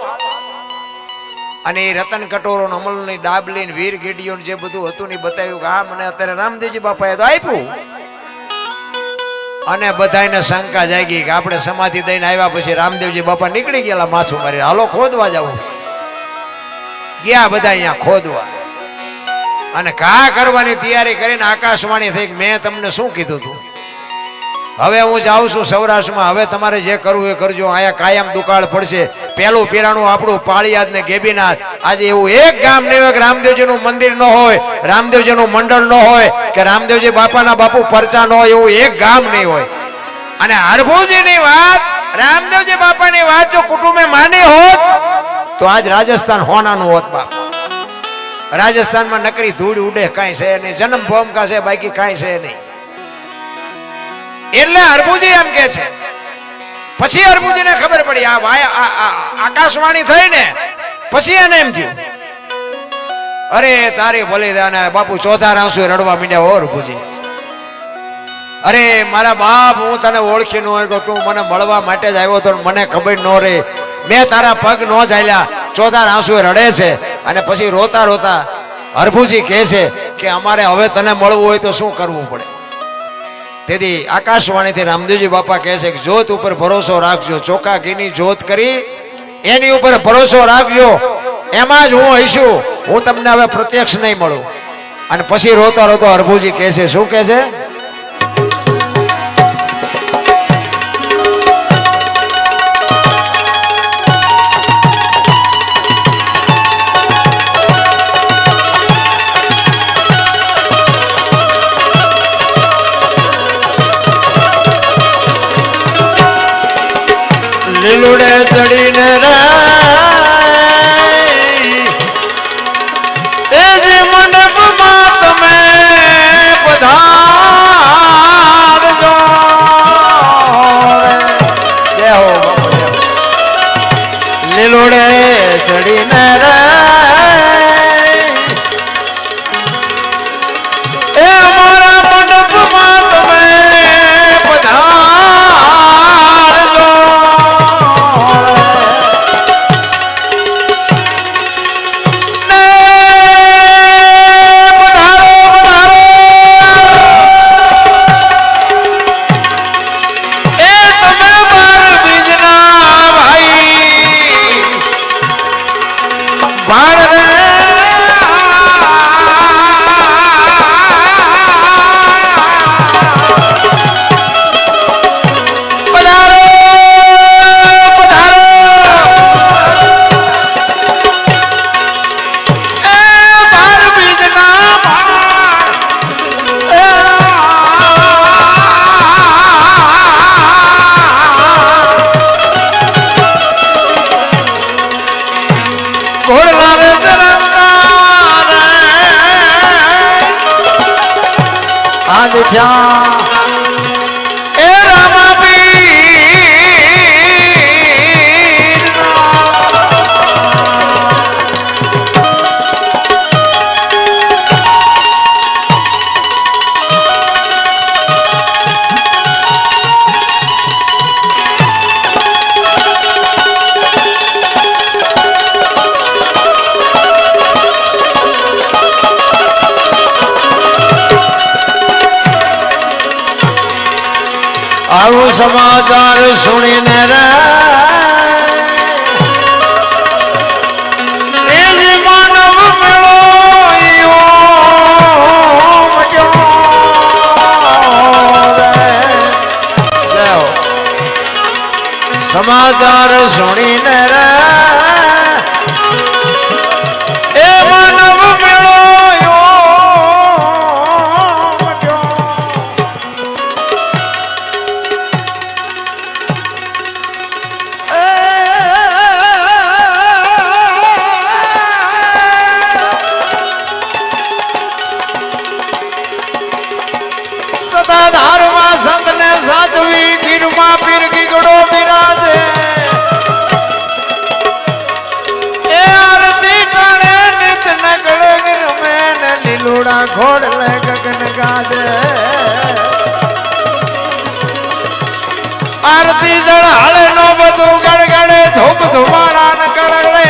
અને એ રતન કટોરો અમલની ડાબલી વીર ગેડીઓ જે બધું હતું ને બતાવ્યું કે આ મને અત્યારે રામદેવજી બાપાએ તો આપ્યું. અને બધાને શંકા જાગી કે આપણે સમાધિ દઈને આવ્યા પછી રામદેવજી બાપા નીકળી ગયેલા માછું મારી, હાલો ખોદવા જવું. ગયા બધા અહીંયા ખોદવા અને ઘા કરવાની તૈયારી કરીને આકાશવાણી થઈ મેં તમને શું કીધું હતું, હવે હું જાઉં છું સૌરાષ્ટ્રમાં, હવે તમારે જે કરવું એ કરજો, અહીંયા કાયમ દુકાળ પડશે. પેલું પીરાણું આપણું પાળિયાદ ને ગેબીનાથ. આજે એવું એક ગામ નહીં હોય કે રામદેવજીનું મંદિર ન હોય, રામદેવજીનું મંડળ ન હોય, કે રામદેવજી બાપાના બાપુ પરચા ન હોય, એવું એક ગામ નહીં હોય. અને હરભુજીની વાત, રામદેવજી બાપાની વાત જો કુટુંબે માની હોત તો આજ રાજસ્થાન હોનાનું હોત બાપ. રાજસ્થાનમાં નકરી ધૂળ ઉડે, કાંઈ છે નહીં, જન્મ ભૂમિકા છે, બાકી કાંઈ છે નહીં. એટલે હરભુજી એમ કે છે. પછી હરભુજીને ખબર પડી આ આકાશવાણી થઈ ને પછી એને એમ થયું, અરે તારી બલિદાન બાપુ ચોથા રાંસુ રડવા માંડ્યા. હો હરભુજી, અરે મારા બાપ, હું તને ઓળખી ન હોય, તું મને મળવા માટે જ આવ્યો તો મને ખબર ન રહી, મેં તારા પગ ન ઝાલ્યા. ચોથા રાંસુ રડે છે અને પછી રોતા રોતા હરભુજી કહે છે કે અમારે હવે તને મળવું હોય તો શું કરવું પડે. તેથી આકાશવાણીથી રામદેવજી બાપા કહે છે કે જ્યોત ઉપર ભરોસો રાખજો, ચોખા ઘીની જ્યોત કરી એની ઉપર ભરોસો રાખજો, એમાં જ હું હઈશું, હું તમને હવે પ્રત્યક્ષ નહીં મળું. અને પછી રોતા રોતા હરભુજી કહે છે, શું કહે છે, લીલુડે ચડીને રે એ જે મંડપમાં તમે પધારજો રે. લીલુડે ચડીને રે એ અમારા મંડપમાં તમે પધારજો. એ રામાપીર આવું સમાચાર સુણીને રે એ જે માનવ મેળો સમાચાર સુણીને રે એ માનવ મેળો સદાધારમાં સંતને સાચવી ગીરમાં પીર ગીગડો બિરાજે એ આરતી ટાણે નિત નગળે ગરમે ને લીલોડા ઘોડલે ગગન ગાજે આરતી જળ હાલે નો બધું ગળગડે ધૂપ ધુમાડા ન ગળગડે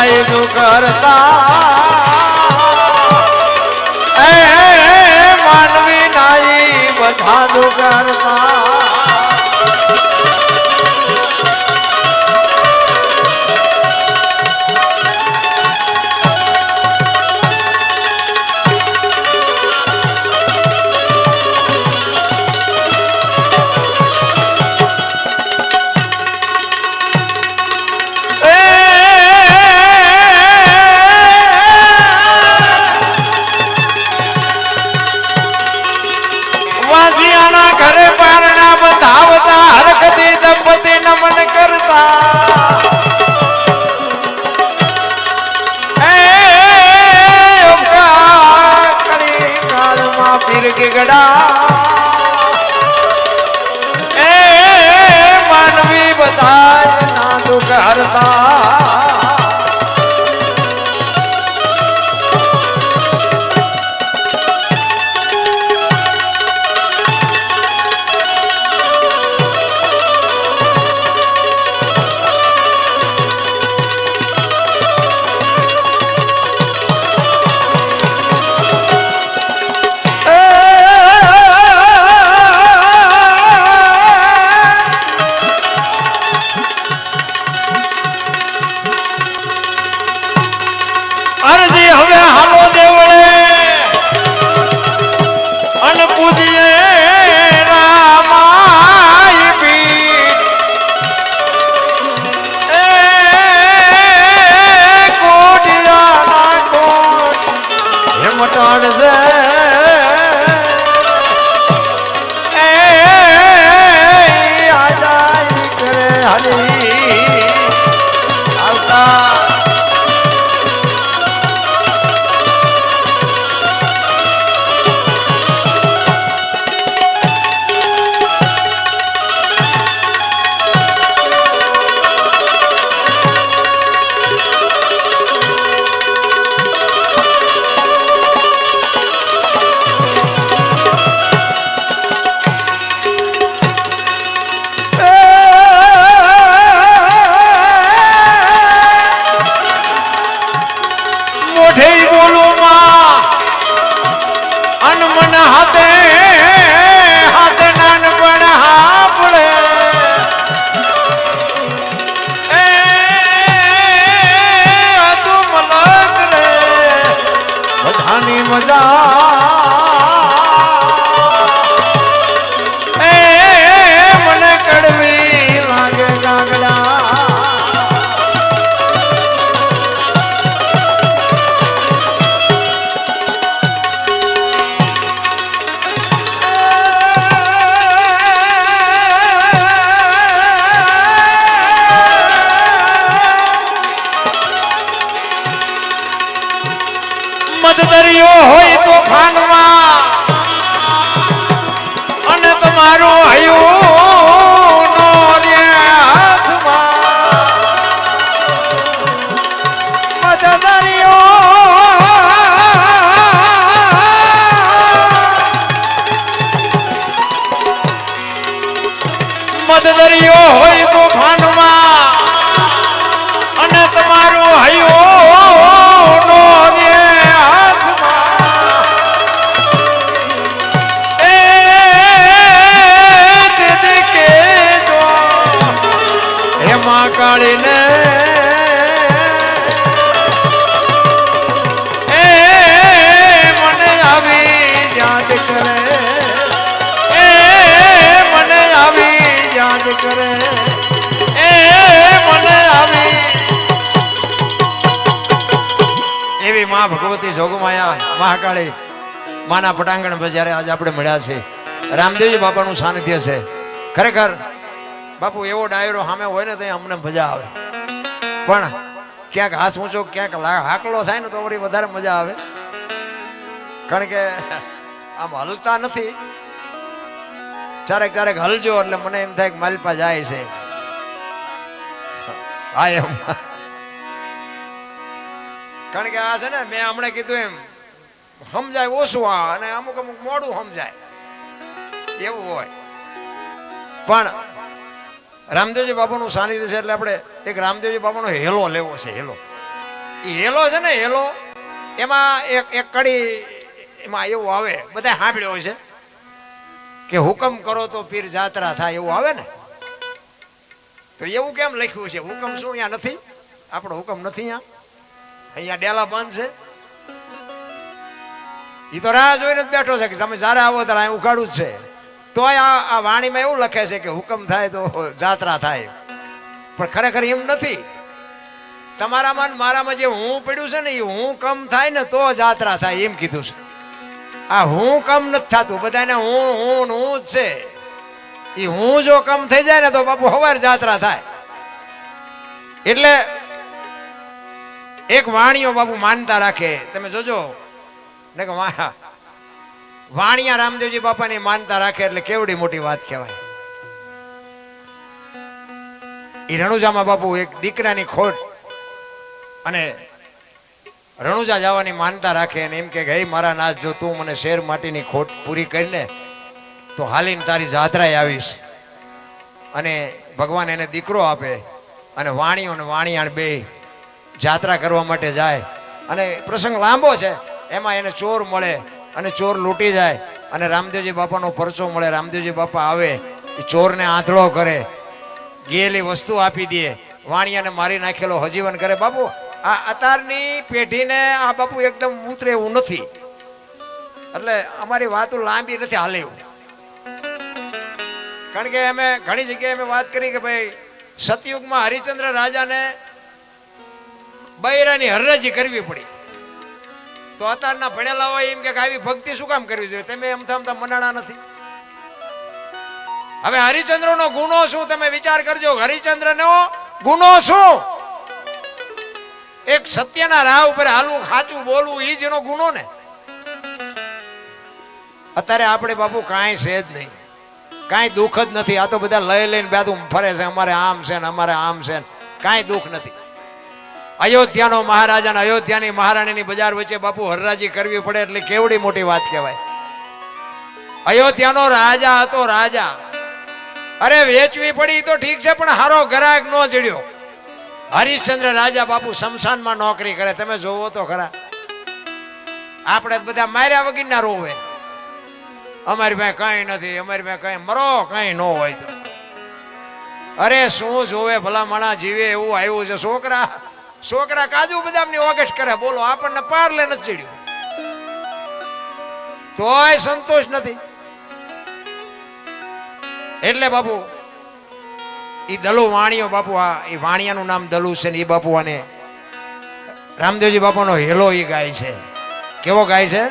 બધાય દુઃખ હરતા માનવી નાઈ બધા દુઃખ હરતા ઘરે પારના બંધાવતા હરકતી દંપતિ નમન કરતા કરી કાળમાં પીર ગીગડા માનવી બધા ના દુઃખ હરતા મને કડવી લાગે ગાગડા મતદરિયો હોય તો ખાનમાં અને તમારું હયું નો હાથમાં મતદરિયો મતદરિયો હોય તો ખાનમાં અને તમારું હયું નો કાળીને મને આવી યાદ કરે મને આવી યાદ કરે મને આવી એવી માં ભગવતી જોગમાયા મહાકાળી માના પટાંગણ બજારે આજે આપણે મળ્યા છે. રામદેવજી બાપાનું સાનિધ્ય છે. ખરેખર બાપુ એવો ડાયરો સામે હોય ને ત્યાં અમને મજા આવે, પણ ક્યાંક હાથ ઊંચો ક્યાંક હાકલો થાય ને તો વળી વધારે મજા આવે, કારણ કે આમ હલતા નથી. ક્યારેક ક્યારેક હલજો એટલે મને એમ થાય કે માલપા જાય છે. હા એમ, કારણ કે આ છે ને મેં હમણાં કીધું એમ સમજાય ઓછું અને અમુક અમુક મોડું સમજાય એવું હોય. પણ રામદેવજી બાપાનું સાનિધ્ય છે એટલે આપણે એક રામદેવજી બાપાનો હેલો લેવો છે. હેલો એ હેલો છે ને હેલો, એમાં એક કડી એમાં એવું આવે, બધા સાંભળ્યો હોય છે કે હુકમ કરો તો પીર જાત્રા થાય, એવું આવે ને. તો એવું કેમ લખ્યું છે? હુકમ શું અહીંયા નથી? આપણો હુકમ નથી અહીંયા ડેલા બંધ છે. એ તો રાહ જોઈને જ બેઠો છે કે તમે જ્યારે આવો ત્યારે અહીં ઉઘાડું જ છે. તો આ વાણીમાં એવું લખે છે કે હુકમ થાય તો જાત્રા થાય, પણ ખરેખર એમ નથી. તમારામાં મારામાં જે હું પડ્યું છે ને એ હું કમ થાય ને તો જાત્રા થાય, એમ કીધું છે. આ હું કમ નથી થતું, બધાને હું જ છે. એ હું જો કમ થઈ જાય ને તો બાપુ હવાર જાત્રા થાય. એટલે એક વાણીઓ બાપુ માનતા રાખે, તમે જોજો ને કે વાણિયા રામદેવજી બાપાની માનતા રાખે એટલે કેવડી મોટી વાત કહેવાય. એ રણુજામાં બાપુ એક દીકરાની ખોટ અને રણુજા જવાની માનતા રાખે અને એમ કે હે મારા નાથ, જો તું મને શેર માટીની ખોટ પૂરી કરીને તો હાલીને તારી જાત્રાએ આવીશ. અને ભગવાન એને દીકરો આપે અને વાણીઓ અને વાણિયાણ બે જાત્રા કરવા માટે જાય. અને પ્રસંગ લાંબો છે, એમાં એને ચોર મળે અને ચોર લૂંટી જાય અને રામદેવજી બાપાનો પરચો મળે. રામદેવજી બાપા આવે, એ ચોરને આંધળો કરે, ગયેલી વસ્તુ આપી દે, વાણિયાને મારી નાખેલો હજીવન કરે. બાપુ આ અત્યારની પેઢીને આ બાપુ એકદમ ઉતરે એવું નથી, એટલે અમારી વાતો લાંબી નથી હાલે એવું. કારણ કે અમે ઘણી જગ્યાએ અમે વાત કરી કે ભાઈ સતયુગમાં હરિચંદ્ર રાજાને બૈરાની હરરાજી કરવી પડી, તો અત્યારના ભણેલા હોય એમ કે આવી ભક્તિ શું કામ કરવી જોઈએ? તમે અમથા મનાણા નથી. હવે હરિચંદ્ર નો ગુનો શું? તમે વિચાર કરજો, હરિચંદ્ર નો ગુનો શું? એક સત્યના રાહ ઉપર હાલવું, સાચું બોલવું, એ જ એનો ગુનો ને. અત્યારે આપણે બાપુ કાંઈ છે જ નહીં, કાંઈ દુઃખ જ નથી. આ તો બધા લઈ લઈને બેઠું ફરે છે, અમારે આમ છે ને અમારે આમ છે ને, કાંઈ દુઃખ નથી. અયોધ્યાનો મહારાજા અને અયોધ્યાની મહારાણીની બજાર વચ્ચે બાપુ હરરાજી કરવી પડે એટલે કેવડી મોટી વાત કહેવાય. અયોધ્યાનો રાજા હતો, રાજા. અરે વેચવી પડી તો ઠીક છે, પણ હારો ગ્રાહક ન જડ્યો. હરિશ્ચંદ્ર રાજા બાપુ શમશાનમાં નોકરી કરે. તમે જોવો તો ખરા, આપણે બધા માર્યા વગરના રોવે, અમારી પાસે કઈ નથી, અમારી પાસે કઈ, મરો કઈ ન હોય તો. અરે શું જોવે ભલા માણા જીવે એવું આવ્યું છે. છોકરા કાજુ બદામની ઓગસ્ટ કરે, બોલો આપણને પારલે નથી ચડ્યું, તોય સંતોષ નથી. એટલે બાપુ એ દલુ વાણિયો બાપુ, એ વાણિયાનું નામ દલુ છે ને એ બાપુ આને રામદેવજી બાપાનો હેલો એ ગાય છે. કેવો ગાય છે?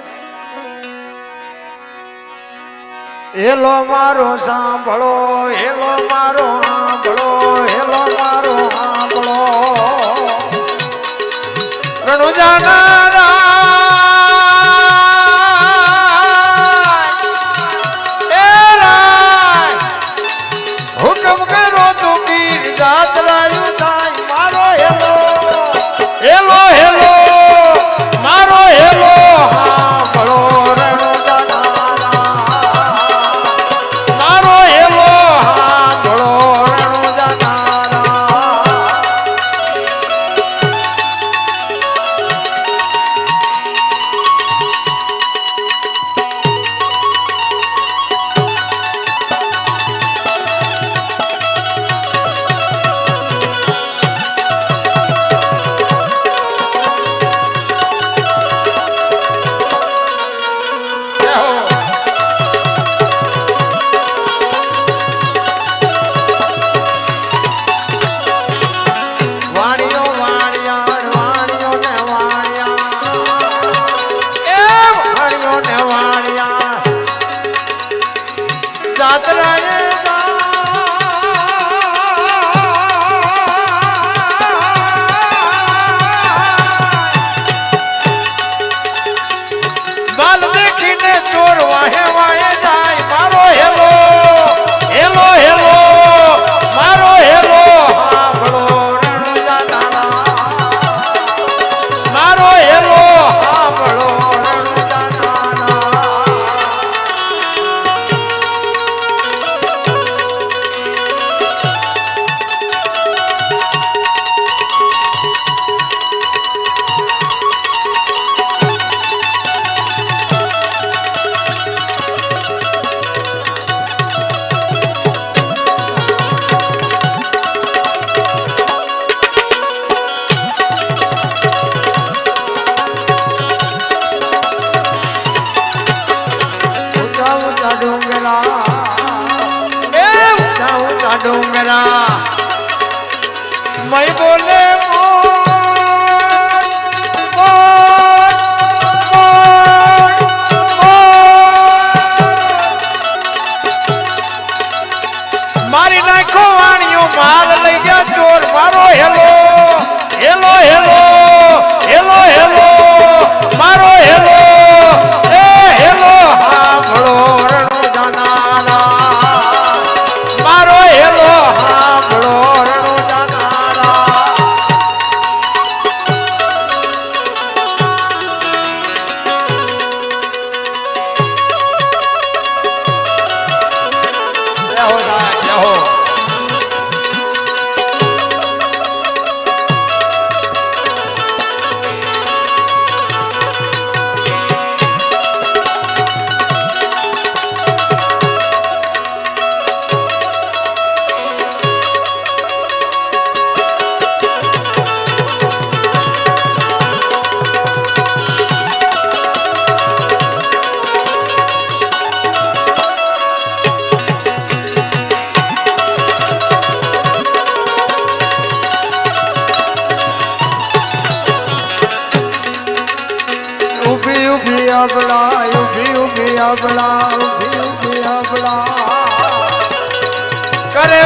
હેલો મારો સાંભળો, હેલો મારો સાંભળો, હેલો મારો સાંભળો, રણુજાના હુકમ કરો તો પીર જાત્રાયું થાય. મારો હેલો, હેલો હેલો, મારો હેલો સાંભળો, રણુજાના મારો હેલો સાંભળો, રણુ મય બોલે મારી નાખો વાણીઓ માલ લઈ ગયા ચોર મારો hello hello hello hello hello મારો હેલો એ હેલો સાંભળો રણુ જાનારા મારો હેલો સાંભળો રણુ જાનારા જય હો સાહેબ જય હો અબલા ઉભી અબલા ઉભી અબલા કરે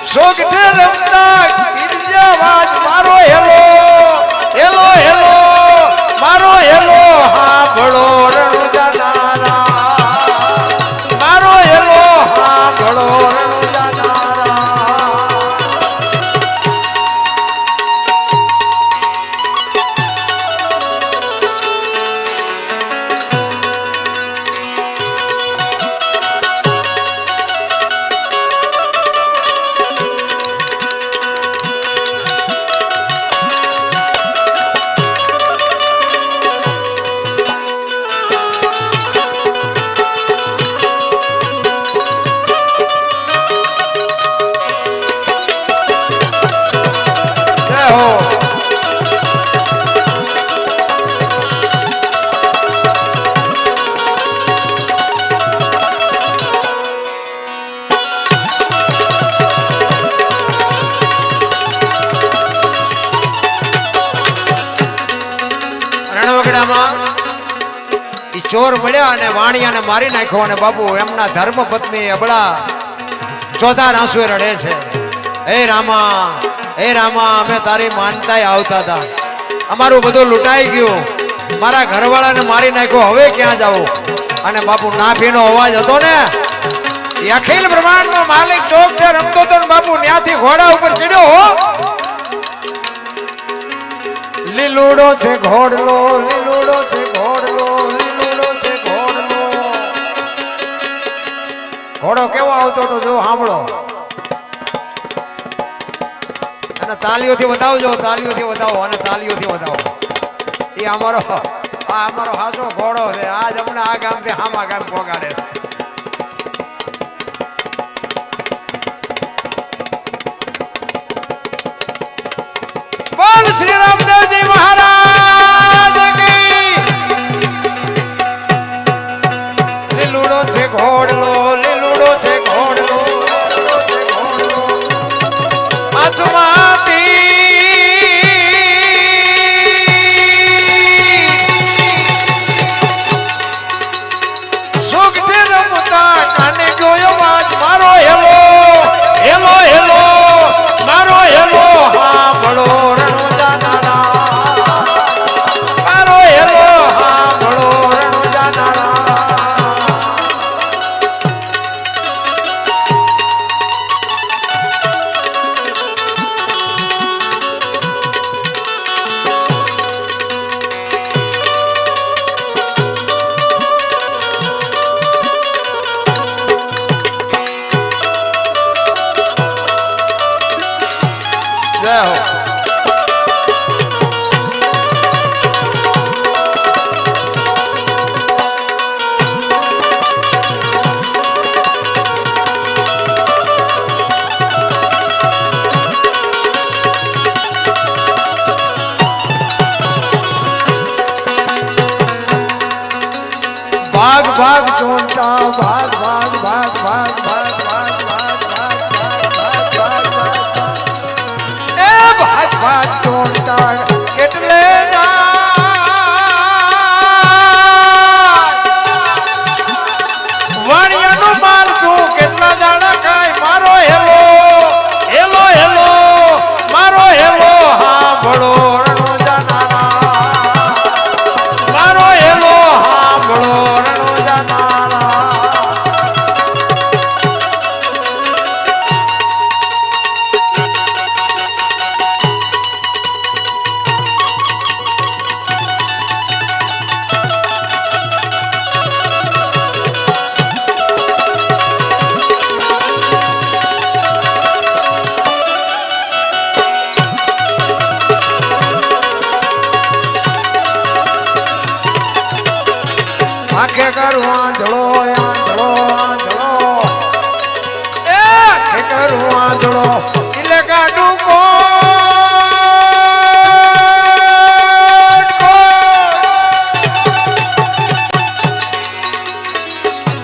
સોગઠે રમતા ગિરજાવાજ મારો હેલો હેલો હેલો મારો હેલો સાંભળો રણુ જાનારા મારો હેલો સાંભળો રણુ જાનારા ચોર મળ્યા અને વાણિયાને મારી નાખ્યો અને બાપુ એમના ધર્મ પત્ની અબળા ચોથા આંસુએ રડે છે હે રામા અમે તારી માનતાએ આવતા હતા અમારું બધું લૂંટાઈ ગયું મારા ઘરવાળાને મારી નાખ્યો હવે ક્યાં જાવું અને બાપુ નાભીનો અવાજ હતો ને એ અખિલ બ્રહ્માંડનો માલિક ચોક છે રમતો તો બાપુ ત્યાંથી ઘોડા ઉપર ચડ્યો હો લીલુડો છે ઘોડલો લીલુડો છે ઘોડલો ઘોડો કેવો આવતો તો જો સાંભળો અને તાલીઓથી વધાવજો તાલીઓથી વધાવો અને તાલીઓથી વધાવો એ અમારો હાસો ઘોડો છે આજ હમણાં આ ગામથી હામા ગામ પોગાડે છે બોલ શ્રી રામદેવજી મહારાજ કી લીલુડો છે ઘોડલો છે ઘોડલો આજુમાંથી સુગઠે રમતા કાને ગયો વાજ મારો હેલો હેલો હેલો મારો હેલો સાંભળો રણુ જાનારા મારો હેલો સાંભળો રણુ જાનારા ભાગ ભાગ ચોંટા ભાગ ભાગ ભાગ ભાગ ભાગ ભાગ ભાગ ભાગ એ ભાગ ભાગ ચોંટા કેટલે વાણિયાનું માલ તું કેટલા દાડા ખાય મારો હેલો હેલો હેલો મારો હેલો હાંભળો આંખે કરું આંધળો આંધળો આંધળો એ આંખે કરું આંધળો એટલે કાઢું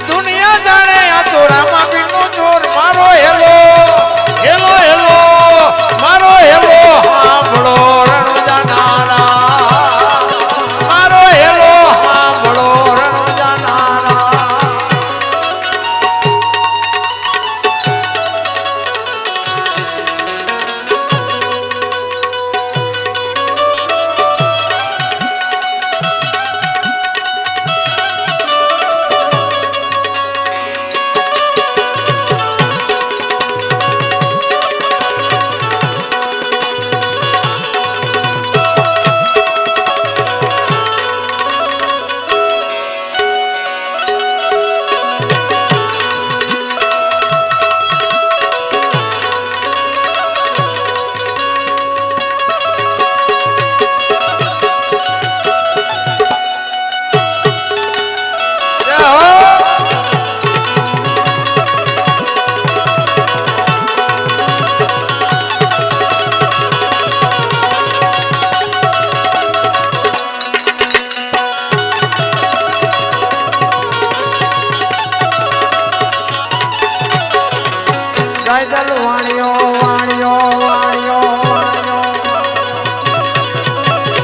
દુનિયા જાણે આ તો રામાબીન નો ચોર મારો હેલો હેલો હેલો મારો હેલો સાંભળો રણુજા નારા મારો હેલો સાંભળો વાણિયો વાણિયો વાણિયો વાણિયો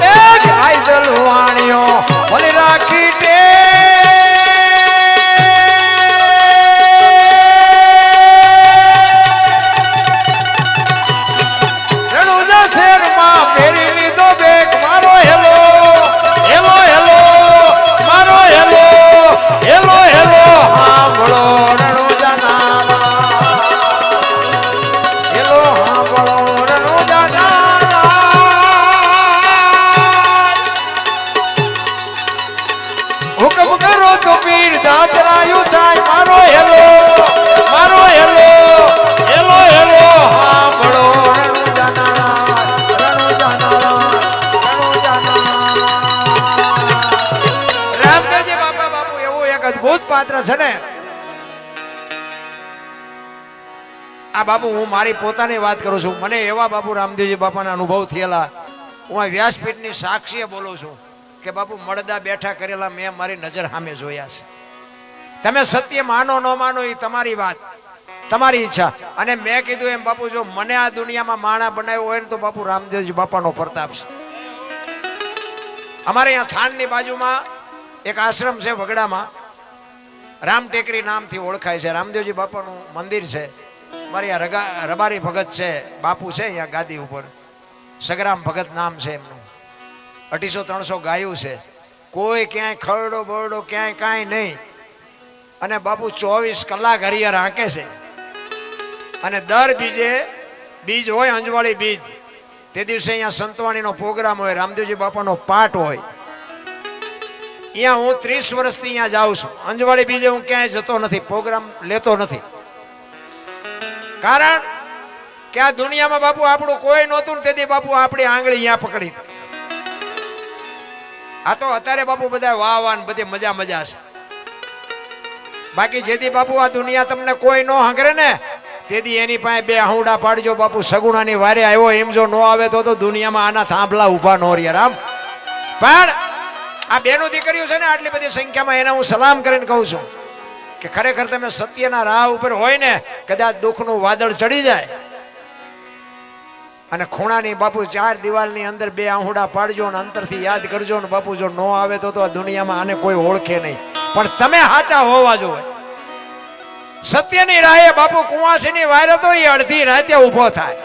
એ ગાયદલ વાણિયો ભલે રાખી દે રણુજા શેરમાં ફેરી લીધો બેગ મારો હેલો હેલો હેલો મારો હેલો હેલો હેલો સાંભળો રણુજા નારા હુકમ કરો તો પીર જાતરાયું થાય મારો હેલો હેલો હેલો હેલો સાંભળો રણુજા નારા રણુજા નારા રણુજા નારા રામદેવજી બાપા બાપુ એવું એક અદ્ભુત પાત્ર છે ને આ બાપુ હું મારી પોતાની વાત કરું છું મને એવા બાપુ રામદેવજી બાપાના અનુભવ થયેલા હું આ વ્યાસપીઠની સાક્ષીએ બોલું છું કે બાપુ મળદા બેઠા કરેલા મેં મારી નજર સામે જોયા છે તમે સત્ય માનો ન માનો એ તમારી વાત તમારી ઈચ્છા અને મેં કીધું એમ બાપુ જો મને આ દુનિયામાં માણા બનાવ્યો હોય ને તો બાપુ રામદેવજી બાપાનો પ્રતાપ છે અમારે અહીંયા થાનની બાજુમાં એક આશ્રમ છે વગડામાં રામ ટેકરી નામથી ઓળખાય છે રામદેવજી બાપાનું મંદિર છે મારી આ રબારી ભગત છે બાપુ છે અહીંયા ગાદી ઉપર સગરામ ભગત નામ છે એમનું 250-300 ગાયું છે કોઈ ક્યાંય ખરડો બરડો ક્યાંય કાંઈ નહીં અને બાપુ 24 કલાક હરિહર હાંકે છે અને દર બીજે બીજ હોય અંજવાળી બીજ તે દિવસે અહીંયા સંતવાણીનો પ્રોગ્રામ હોય રામદેવજી બાપાનો પાઠ હોય અહીંયા હું 30 વર્ષથી અહીંયા જાઉં છું અંજવાળી બીજે હું ક્યાંય જતો નથી પ્રોગ્રામ લેતો નથી કારણ કે આ દુનિયામાં બાપુ આપણું કોઈ નહોતું ને તેથી બાપુ આપણી આંગળી અહીંયા પકડી આ તો અત્યારે બાપુ બધા વાહ વાહ ને બધી મજા મજા છે બાકી જેથી બાપુ આ દુનિયા તમને કોઈ નો હંગરે ને તેથી એની પાસે બે આહુડા પાડજો બાપુ સગુણાની વારે આવ્યો એમ જો નો આવે તો દુનિયામાં આના થાંભલા ઉભા નો રહ્યા રામ પણ આ બેનો દીકરીઓ છે ને આટલી બધી સંખ્યામાં એને હું સલામ કરીને કહું છું કે ખરેખર તમે સત્યના રાહ ઉપર હોય ને કદાચ દુઃખનું વાદળ ચડી જાય અને ખૂણાની બાપુ ચાર દિવાલની અંદર બે આહુડા પાડજો ને અંતરથી યાદ કરજો ને બાપુ જો નો આવે તો આ દુનિયામાં આને કોઈ ઓળખે નહીં, પણ તમે સાચા હોવા જોઈએ. સત્યની રાહે બાપુ કુંવાસીની વાયરો તો એ અડધી રાતે ઉભો થાય.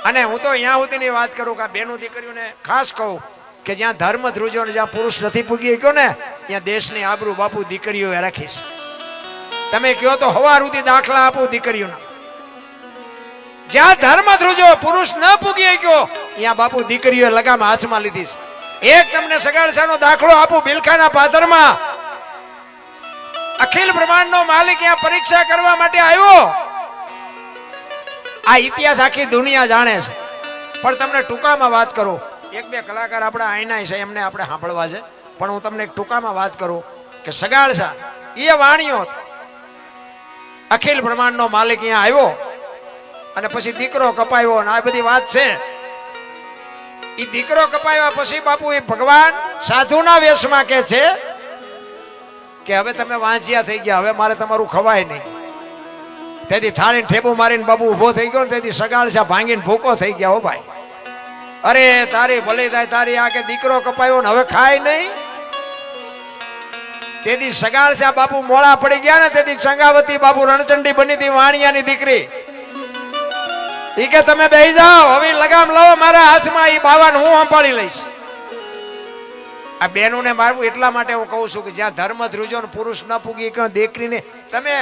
અને હું તો અહીંયા સુધીની વાત કરું કે આ બેનું દીકરીઓને ખાસ કહું કે જ્યાં ધર્મ ધ્રુજો ને જ્યાં પુરુષ નથી પૂગી ગયો ને ત્યાં દેશની આબરૂ બાપુ દીકરીઓએ રાખીશ. તમે કહો તો હવાર સુધી દાખલા આપું દીકરીઓના. જ્યાં ધર્મ ધ્રુજો પુરુષ ન પૂગી ગયો ત્યાં બાપુ દીકરીઓએ લગામ હાથમાં લીધી છે. એક તમને સગાડસાનો દાખલો આપું. બિલખાના પાદરમાં અખિલ બ્રહ્માંડનો માલિક ત્યાં પરીક્ષા કરવા માટે આવ્યો. આ ઇતિહાસ આખી દુનિયા જાણે છે, પણ તમને ટૂંકામાં વાત કરું. એક બે કલાકાર આપણા આઈના છે, એમને આપણે સાંભળવા છે, પણ હું તમને ટૂંકામાં વાત કરું કે સગાડસા એ વાણિયો અખિલ બ્રહ્માંડનો માલિક અહીંયા આવ્યો અને પછી દીકરો કપાયો ને આ બધી વાત છે. એ દીકરો કપાયા પછી બાપુ એ ભગવાન સાધુના વેશમાં કે છે કે હવે તમે વાંચ્યા થઈ ગયા, હવે મારે તમારું ખવાય નહીં. તેથી થાળીને ઠેપું મારીને બાપુ ઉભો થઈ ગયો ને તેથી સગાડસા ભાંગીને ભૂકો થઈ ગયા. હો ભાઈ, અરે તારી ભલે થાય તારી આ કે દીકરો કપાયો ને હવે ખાય નહીં. તેથી સગાડસા બાપુ મોળા પડી ગયા ને તેથી ચંગાવતી બાપુ રણચંડી બની હતી વાણિયાની દીકરી. ઈ કે તમે બેહી જાઓ, હવે લગામ લાવો મારા હાથમાં, ઈ બાવાને હું સંભાળી લઈશ. આ બેનોને મારવું એટલા માટે હું કહું છું કે જ્યાં ધર્મ ધ્રુજો ને પુરુષ ન પૂગી કે દીકરીને તમે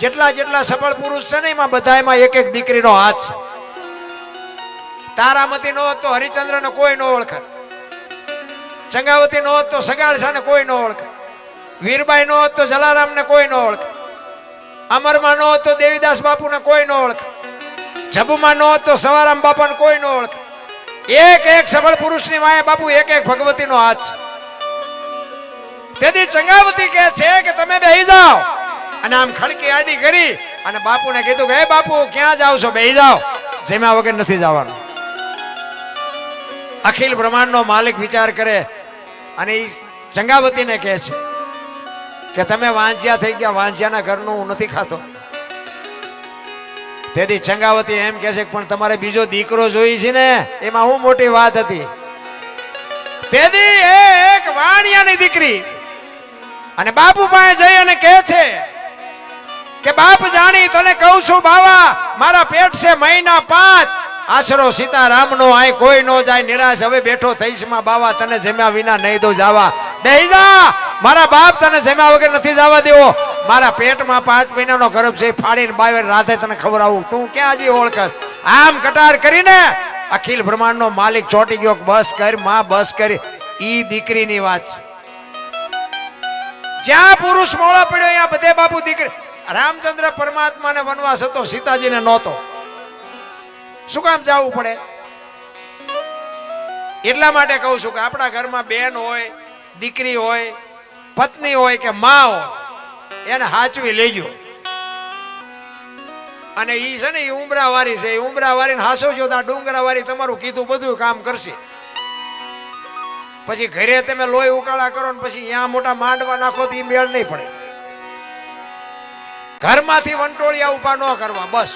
જેટલા સફળ પુરુષ છે ને એમાં બધામાં એક એક દીકરીનો હાથ છે. તારામતી નો હોત તો હરિચંદ્ર ને કોઈ નો ઓળખે, ચંગાવતી નો હોત તો સગાડસા ને કોઈ નો ઓળખે, વીરબાઈ નો હોત તો જલારામ ને કોઈ નો ઓળખે, અમરમાં નો હોત તો દેવીદાસ બાપુ ને કોઈ નો ઓળખે, જબુમાં નો હોત તો સવારામ બાપા ને કોઈ નો ઓળખે. એક એક સફળ પુરુષની વાય બાપુ એક એક ભગવતી નો હાથ છે. તેથી ચંગાવતી કહે છે કે તમે બેહી જાઓ અને આમ ખડકી આડી કરી અને બાપુને કીધું કે હે બાપુ ક્યાં જાવ છો, બેહી જાઓ, જેમાં વગર નથી જવાનું. અખિલ બ્રહ્માંડનો માલિક વિચાર કરે અને એ ચંગાવતીને કહે છે કે તમે વાંચ્યા થઈ ગયા, વાંચ્યાના ઘરનું હું નથી ખાતો. તેથી ચંગાવતી એમ કહે છે પણ તમારે બીજો દીકરો જોઈ છે ને, એમાં હું મોટી વાત હતી. તેથી એક વાણિયાની દીકરી અને બાપુ પાસે જઈ અને કહે છે કે બાપ જાણી તને કહું છું બાવા, મારા પેટ છે મહિના 5, આશરો સીતારામ નો આય કોઈ નો જાય નિરાશ, હવે બેઠો થઈશ માં બાવા, તને જમ્યા વિના નહીં દો જાવા. બેહી જા, મારા બાપ તને જમ્યા વગર નથી જવા દેવો. મારા પેટમાં 5 મહિનાનો ગર્ભ છે, ફાડીને બાવેર રાતે તને ખવડાવું, તું ક્યાં હજી ઓળખસ. આમ કટાર કરીને અખિલ બ્રહ્માંડનો માલિક ચોટી ગયો. બસ કર માં, બસ કરી. ઈ દીકરીની વાત છે. જ્યાં પુરુષ મોળો પડ્યો અહીંયા બધે બાપુ દીકરી. રામચંદ્ર પરમાત્માને વનવાસ હતો, સીતાજીને નહોતો. શું કામ જવું પડે? એટલા માટે કહું છું કે આપણા ઘરમાં બેન હોય, દીકરી હોય, પત્ની હોય કે માં હોય, એને હાચવી લેજો. અને ઈ છે ને ઈ ઉમરાવારી છે, ઉમરાવારીને હાસવજો તો આ ડુંગરાવારી તમારું કીધું બધું કામ કરશે. પછી ઘરે તમે લોહી ઉકાળા કરો ને પછી ત્યાં મોટા માંડવા નાખો તો ઈ મેળ નહીં પડે. ઘરમાંથી વંટોળિયા ઉભા ન કરવા બસ.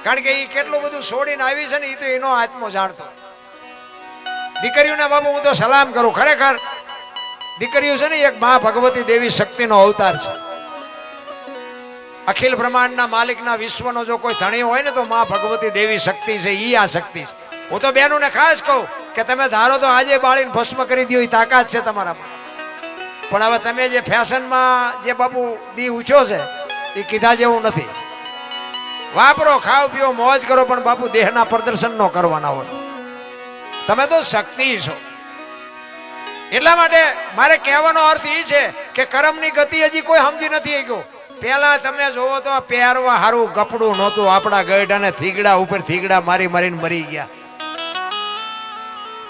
કારણ કે ઈ કેટલું બધું છોડીને આવી છે ને, ઈ તો એનો આત્મો જાણતો. દીકરીઓને બાબુ હું તો સલામ કરું. ખરેખર દીકરીઓ છે ને એક મા ભગવતી દેવી શક્તિનો અવતાર છે. અખિલ બ્રહ્માંડના માલિકના વિશ્વનો જો કોઈ ધણી હોય ને તો મા ભગવતી દેવી શક્તિ છે. ઈ આ શક્તિ છે. હું તો બહેનોને ખાસ કહું કે તમે ધારો તો આજે બાળીને ભસ્મ કરી દો, એ તાકાત છે તમારામાં. પણ હવે તમે જે ફેશનમાં જે બાપુ દી ઉછો છે એ કીધા જેવું નથી. વાપરો, ખાઓ, પીઓ, મોજ કરો, પણ બાપુ દેહના પ્રદર્શન નો કરવાના હોય. તમે તો શક્તિ છો. એટલા માટે મારે કહેવાનો અર્થ એ છે કે કર્મની ગતિ હજી કોઈ સમજી નથી ગયો. પેલા તમે જોવો તો પહેરવા હારું કપડું નહોતું. આપણા ગઈઢાને થીગડા ઉપર થીગડા મારી મારીને મરી ગયા.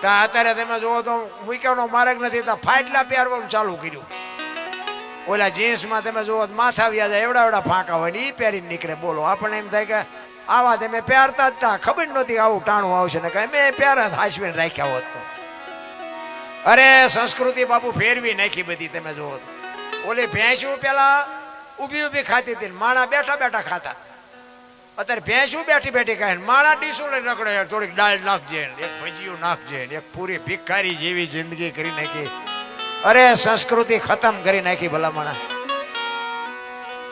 અત્યારે તમે જોવો તો મૂક્યાનો માર્ગ નથી, ફાટલા પહેરવાનું ચાલુ કર્યું. ઓલા જીન્સમાં તમે જોવો માથા વ્યા જાય એવડા એવડા ફાંકા હોય ને એ પહેરીને નીકળે. બોલો, આપણને એમ થાય કે આવા તમે પહેરતા જ તા, ખબર નહોતી આવું ટાણું આવશે ને કઈ મેં પહેરા હાસવીને રાખ્યા હોત તો. અરે સંસ્કૃતિ બાપુ ફેરવી નાખી બધી. તમે જુઓ ઓલી ભેંસું પેલા ઊભી ઊભી ખાતી હતી, માણા બેઠા બેઠા ખાતા. અત્યારે ભેંસું બેઠી બેઠી ખાય, માણા ડીશું લઈને રખડે, થોડીક દાળ નાખજે, એક ભજીયું નાખજે, એક પૂરી ભિખારી જેવી જિંદગી કરી નાખી. અરે સંસ્કૃતિ ખતમ કરી નાખી ભલામણા.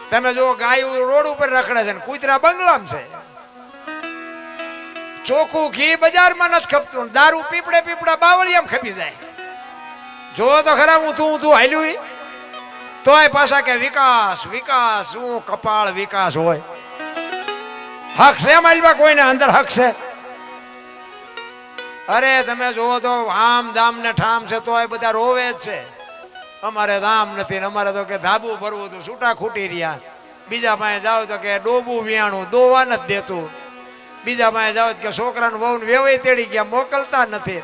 તમે જો ગાયું રોડ ઉપર રખડે છે ને કૂતરા બંગલામાં છે. ચોખ્ખું ઘી બજારમાં નથી ખપતું, દારૂ પીપડે પીપડા બાવળિયામાં ખપી જાય. જો તો ખરા હું તું હાલ્યું તોય પાછા કે વિકાસ વિકાસ. શું કપાળ વિકાસ હોય? હક છે માલવા કોઈને અંદર હક છે? અરે તમે જોવો તો આમ દામ ને ઠામ છે તોય બધા રોવે જ છે. અમારે દામ નથી ને અમારે તો કે ધાબુ ભરવું હતું, છૂટા ખૂટી રહ્યા. બીજા પાસે જાવ તો કે ડોબું વિયાણું દોવા નથી દેતું. બીજા પાસે જાવ કે છોકરાને વહુ વેવાઈ તેડી ગયા, મોકલતા નથી.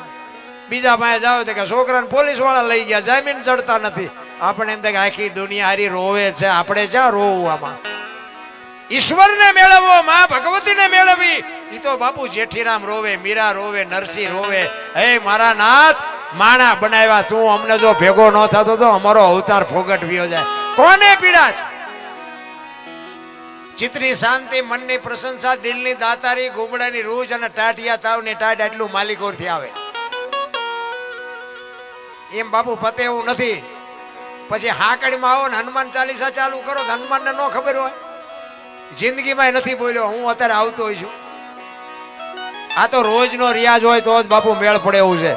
બીજા પાસે જાવ તો કે છોકરાને પોલીસ વાળા લઈ ગયા, જામીન ચડતા નથી. આપણે એમ થાય કે આખી દુનિયા હારી રોવે છે, આપણે ક્યાં રોવું આમાં? ઈશ્વરને મેળવવો, માં ભગવતીને મેળવવી, એ તો બાપુ જેઠીરામ રોવે, મીરા રોવે, નરસિંહ રોવે. હે મારા નાથ, માણા બનાવ્યા તું અમને જો ભેગો ન થતો તો અમારો અવતાર ફોગટ વિયો જાય. કોને પીડા છે? ચિત્તની શાંતિ, મનની પ્રશંસા, દિલની દાતારી, ગુમડાની રૂજ અને ટાટિયા તાવની ટાટ આટલું માલિકોરથી આવે. એમ બાપુ પતે એવું નથી. પછી હાકડીમાં આવો ને હનુમાન ચાલીસા ચાલુ કરો, હનુમાનને ન ખબર હોય. જિંદગીમાં નથી બોલ્યો, હું અત્યારે આવતો હોય છું. આ તો રોજનો રિયાજ હોય તો જ બાપુ મેળ પડે એવું છે.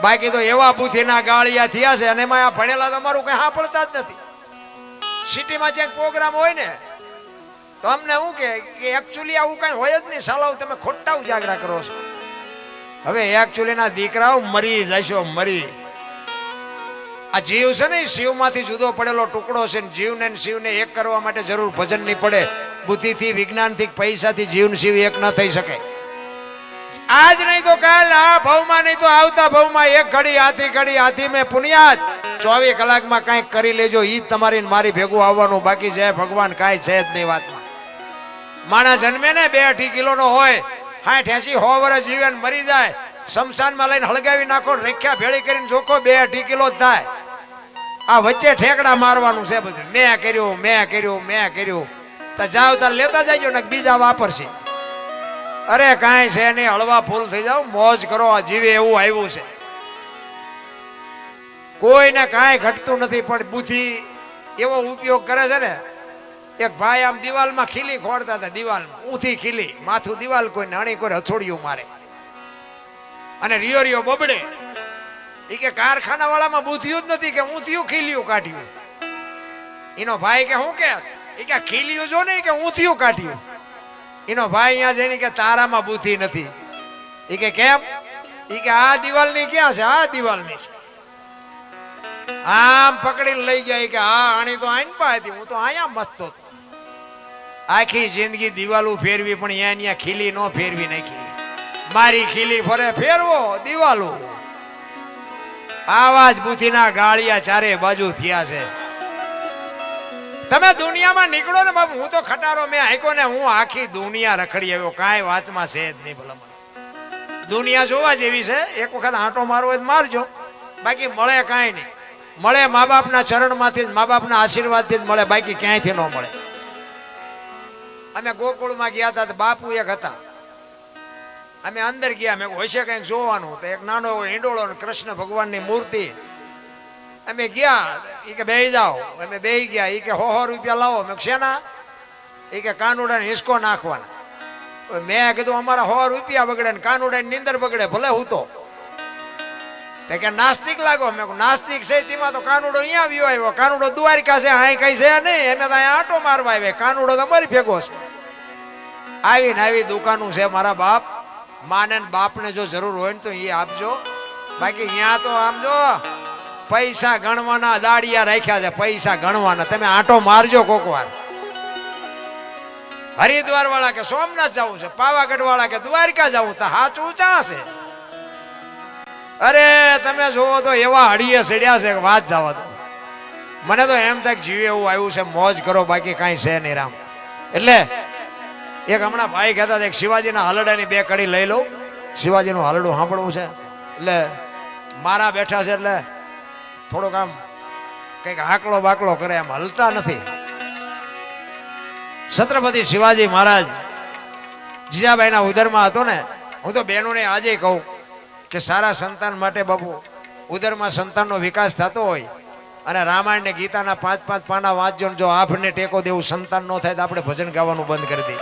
બાકી તો એવા બુથીના ગાળિયા થયા છે અને એમાં આ ભણેલા તમારું કઈ સાંભળતા જ નથી. સિટીમાં જે પ્રોગ્રામ હોય ને તો અમને શું કે એકચ્યુઅલી આવું કઈ હોય જ નહીં. સાલાવ તમે ખોટા ઉજાગરા કરો છો. હવે એકચ્યુઅલી ના દીકરાઓ મરી જશો, મરી. આ જીવ છે ને શિવમાંથી જુદો પડેલો ટુકડો છે. જીવને શિવને એક કરવા માટે જરૂર ભજન નહીં પડે. બુદ્ધિથી, વિજ્ઞાનથી, પૈસાથી જીવ શિવ એક ન થઈ શકે. આજ નહીં તો કાલ, આ ભવમાં નહીં તો આવતા ભવમાં. એક ઘડી હાથી મેં પુનિયાત. 24 કલાકમાં કઈક કરી લેજો, ઈ જ તમારી મારી ભેગું આવવાનું. બાકી જય ભગવાન કાંઈ છે જ નહીં વાતમાં. માણસ જન્મે ને 2-2.5 કિલોનો હોય, 60-80 100 વર્ષ જીવે મરી જાય. શમશાનમાં લઈને હળગાવી નાખો, રેખ્યા ભેળી કરીને જોખો 2-2.5 કિલો જ થાય. આ વચ્ચે ઠેકડા મારવાનું છે બધું. મેં કર્યું. તો જાવ તાર લેતા જજો ને બીજા વાપરશે. અરે કાંઈ છે નહીં, હળવા ફૂલ થઈ જાવ, મોજ કરો. આ જીવે એવું આવ્યું છે. કોઈને કાંઈ ઘટતું નથી. પણ બુદ્ધિ એવો ઉપયોગ કરે છે ને. એક ભાઈ આમ દિવાલમાં ખીલી ખોડતા હતા, દિવાલમાં ઊંધી ખીલી, માથું દિવાલ કોઈ નાણી કોઈ હથોડિયું મારે અને રિયો બબડે. એ કે કારખાના વાળામાં બુદ્ધિયું જ નથી કે ઊંધિયું ખીલ્યું કાઢ્યું. એનો ભાઈ કે શું કે એ કે ખીલ્યું જો ને કે ઊંધિયું કાઢ્યું. એનો ભાઈ અહીંયા જઈને કે તારામાં બુદ્ધિ નથી. એ કે કેમ? એ કે આ દિવાલની ક્યાં છે? આ દિવાલની છે. આમ પકડીને લઈ ગયા કે હા આણી તો આઈન પા હતી, હું તો અહીંયા મતતો હતો. આખી જિંદગી દિવાલો ફેરવી પણ અહીંયા ખીલી નો ફેરવી નાખી. મારી ખીલી ફરે ફેરવો દિવાલો. આવા જ બુદ્ધિના ગાળિયા ચારે બાજુ થયા છે. તમે દુનિયામાં નીકળો ને બાબુ, હું તો ખટારો મેં હાંક્યો ને હું આખી દુનિયા રખડી આવ્યો. કાંઈ વાતમાં છે જ નહીં. ભલામણ દુનિયા જોવા જેવી છે. એક વખત આંટો મારવો હોય મારજો, બાકી મળે કાંઈ નહીં. મળે મા બાપના ચરણમાંથી જ, મા બાપના આશીર્વાદથી જ મળે, બાકી ક્યાંયથી ન મળે. અમે ગોકુળમાં ગયા હતા, બાપુ એક હતા. અમે અંદર ગયા, મેં હશે કઈક જોવાનું. તો એક નાનો ઈંડોળો કૃષ્ણ ભગવાનની મૂર્તિ. અમે ગયા, એ કે બેહી જાઓ. અમે બેહી ગયા. એ કે 100 રૂપિયા લાવો. મેં શેના? એ કે કાનુડાને હિસકો નાખવાના. મેં કીધું અમારા 100 રૂપિયા બગડે ને કાનુડાની નીંદર બગડે, ભલે હું તો કે નાસ્તિક લાગો. મેં નાસ્તિક છે તેમાં તો કાનુડો અહીંયા આવ્યો આવ્યો. કાનુડો દ્વારિકા છે, અહીં કઈ છે નહીં. અમે તો અહીંયા આટો મારવા આવ્યા. કાનુડો તમારી ભેગો છે. આવીને આવી દુકાનો છે. મારા બાપ માને બાપને જો જરૂર હોય ને તો એ આપજો. બાકી અહીંયા તો આમ જો પૈસા ગણવાના દાડિયા રાખ્યા છે. પૈસા ગણવાના. તમે આટો મારજો કોક વાર. હરિદ્વાર વાળા કે સોમનાથ જવું છે, પાવાગઢ વાળા કે દ્વારિકા જવું, તો હાચું ઊંચા છે. અરે તમે જોવો તો એવા હડીએ ચડ્યા છે કે વાત જવા દો. મને તો એમ થાય જીવે એવું આવ્યું છે, મોજ કરો, બાકી કાંઈ છે નહીં રામ. એટલે એક હમણાં ભાઈ કહેતા હતા, એક શિવાજીના હલડાની 2 કડી લઈ લઉં. શિવાજીનું હલડું સાંભળવું છે. એટલે મારા બેઠા છે એટલે થોડોક આમ કઈક હાકલો બાકલો કરે, આમ હલતા નથી. છત્રપતિ શિવાજી મહારાજ જીજાબાઈના ઉદરમાં હતો ને. હું તો બહેનોને આજે કહું કે સારા સંતાન માટે બાપુ ઉદરમાં સંતાનનો વિકાસ થતો હોય અને રામાયણ ને ગીતાના 5-5 પાના વાંચજો. જો આભને ટેકો દેવું સંતાન ન થાય તો આપણે ભજન ગાવાનું બંધ કરી દઈએ.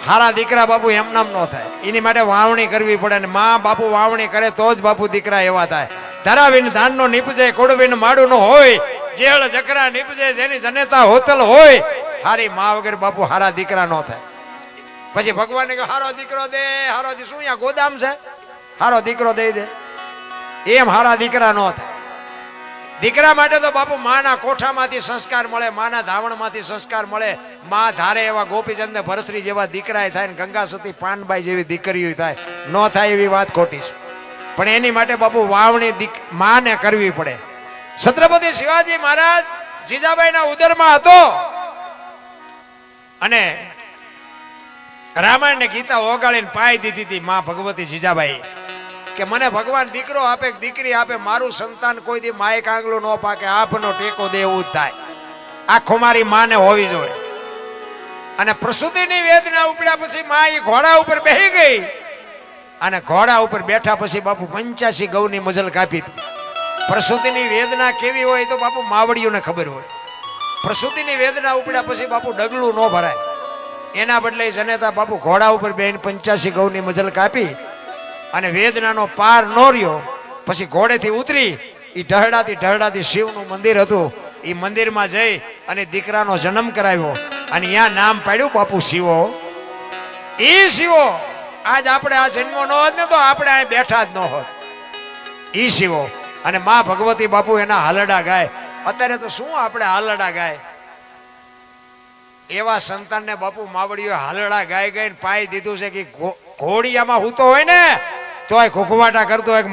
હારા દીકરા બાપુ એમનામ ન થાય, એની માટે વાવણી કરવી પડે. ને માં બાપુ વાવણી કરે તો જ બાપુ દીકરા એવા થાય. ધરાવીને ધાનનો નીપજે, કોડવીને માડું નો હોય, જેળ જકરા નીપજે જેની જનેતા હોતલ હોય. હારી માં વગર બાપુ હારા દીકરા ન થાય. પછી ભગવાને કે હારો દીકરો દે, હારો શું અહીંયા ગોદામ છે, હારો દીકરો દઈ દે. એમ હારા દીકરા ન થાય. દીકરા માટે તો બાપુ માના કોઠામાંથી સંસ્કાર મળે, માના ધાવણમાંથી સંસ્કાર મળે. માં ધારે એવા ગોપીચંદ ને ભરતરી જેવા દીકરા થાય, ને ગંગા સતી પાનબાઈ જેવી દીકરીઓ થાય. ન થાય એવી વાત ખોટી છે, પણ એની માટે બાપુ વાવણી માને કરવી પડે. છત્રપતિ શિવાજી મહારાજ જીજાબાઈના ઉદરમાં હતો અને રામાયણ ને ગીતા ઓગાળીને પાઈ દીધી હતી માં ભગવતી જીજાબાઈ કે મને ભગવાન દીકરો આપે દીકરી આપે, મારું સંતાન કોઈ દી માએ કાંગલો ન પાકે, આપનો ટેકો દે એવું જ થાય. આ ખુમારી માને હોવી જોઈએ. અને પ્રસૂતિની વેદના ઉપડ્યા પછી માં એ ઘોડા ઉપર બેહી ગઈ અને ઘોડા ઉપર બેઠા પછી બાપુ 85 ગૌની મજલ કાપી. પ્રસૂતિની વેદના કેવી હોય તો બાપુ માવડીઓને ખબર હોય. પ્રસૂતિની વેદના ઉપડ્યા પછી બાપુ ડગલું ન ભરાય, એના બદલે જનેતા બાપુ ઘોડા ઉપર બેહીને 85 ગૌની મજલ કાપી અને વેદનાનો પાર ન રહ્યો. પછી ઘોડેથી ઉતરી એ ઢળડાથી શિવનું મંદિર હતું, એ મંદિરમાં જઈ અને દીકરાનો જન્મ કરાવ્યો અને ત્યાં નામ પાડ્યું બાપુ શિવો. એ શિવો આજ આપણે આ જન્મો ન હોત ને તો આપણે અહીં બેઠા જ ન હોત. ઈ શિવો અને માં ભગવતી બાપુ એના હાલડા ગાય. અત્યારે તો શું આપણે હાલડા ગાય, એવા સંતાનને બાપુ માવડીઓ હાલડા ગાય ગાય પાઈ દીધું છે કે ઘોડિયામાં હૂતો હોય ને તોય ખોખવાટા કરતો હોય,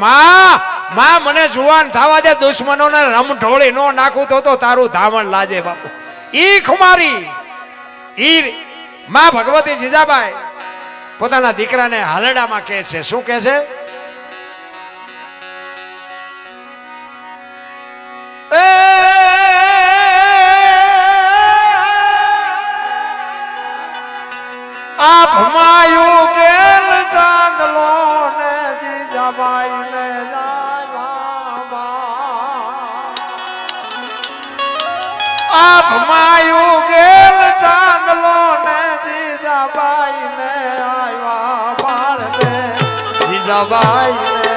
માં મને જુવાન થવા દે, દુશ્મનોને રમઢોળી નો નાખું તો તારું ધામણ લાજે બાપુ. ઈ ખુમારી ઈ માં ભગવતી જીજાબાઈ પોતાના દીકરાને હાલડામાં કહે છે. શું કહે છે? આપ માયું ગેલ ચાંદલો ને જીજાબાઈ ને આપ માયું ગેલ ચાંદલો ને જીજાબાઈ ને આવ્યા બાળ ને જીજાબાઈ ને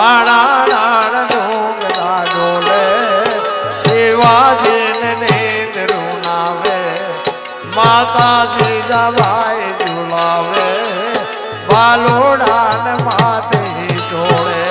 આવ્યા ડોંગરા ડોલે શિવાજી ને માતા જીજાબાઈ ઝુલાવે બાલોડા ને માતે જોડે.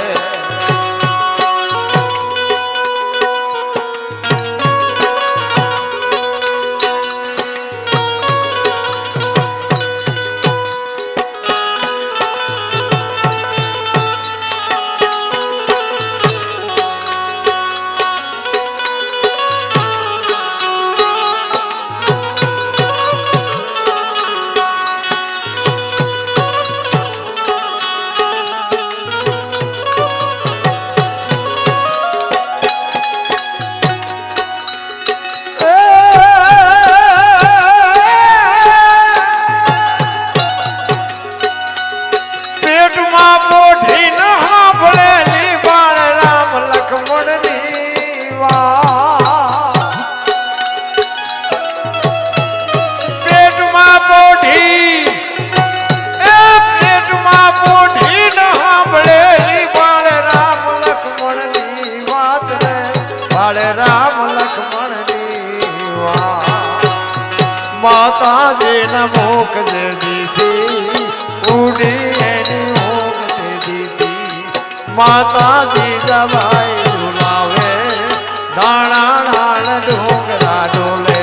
માતાજી ને મોક દે દીધી ઉડી એની મોક દે દીધી. માતાજી જવાઈ ઝુલાવે દાણા નાળ ડોંગરા ડોલે.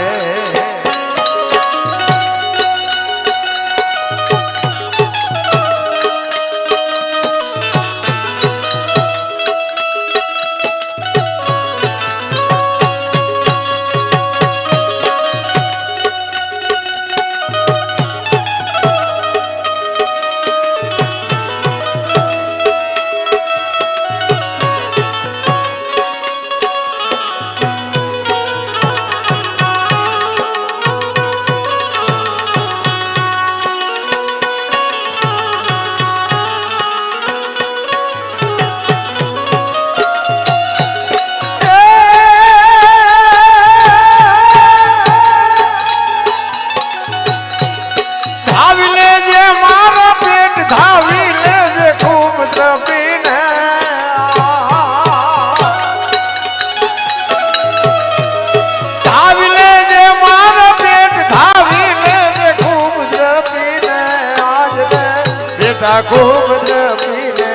ખૂબ જપીને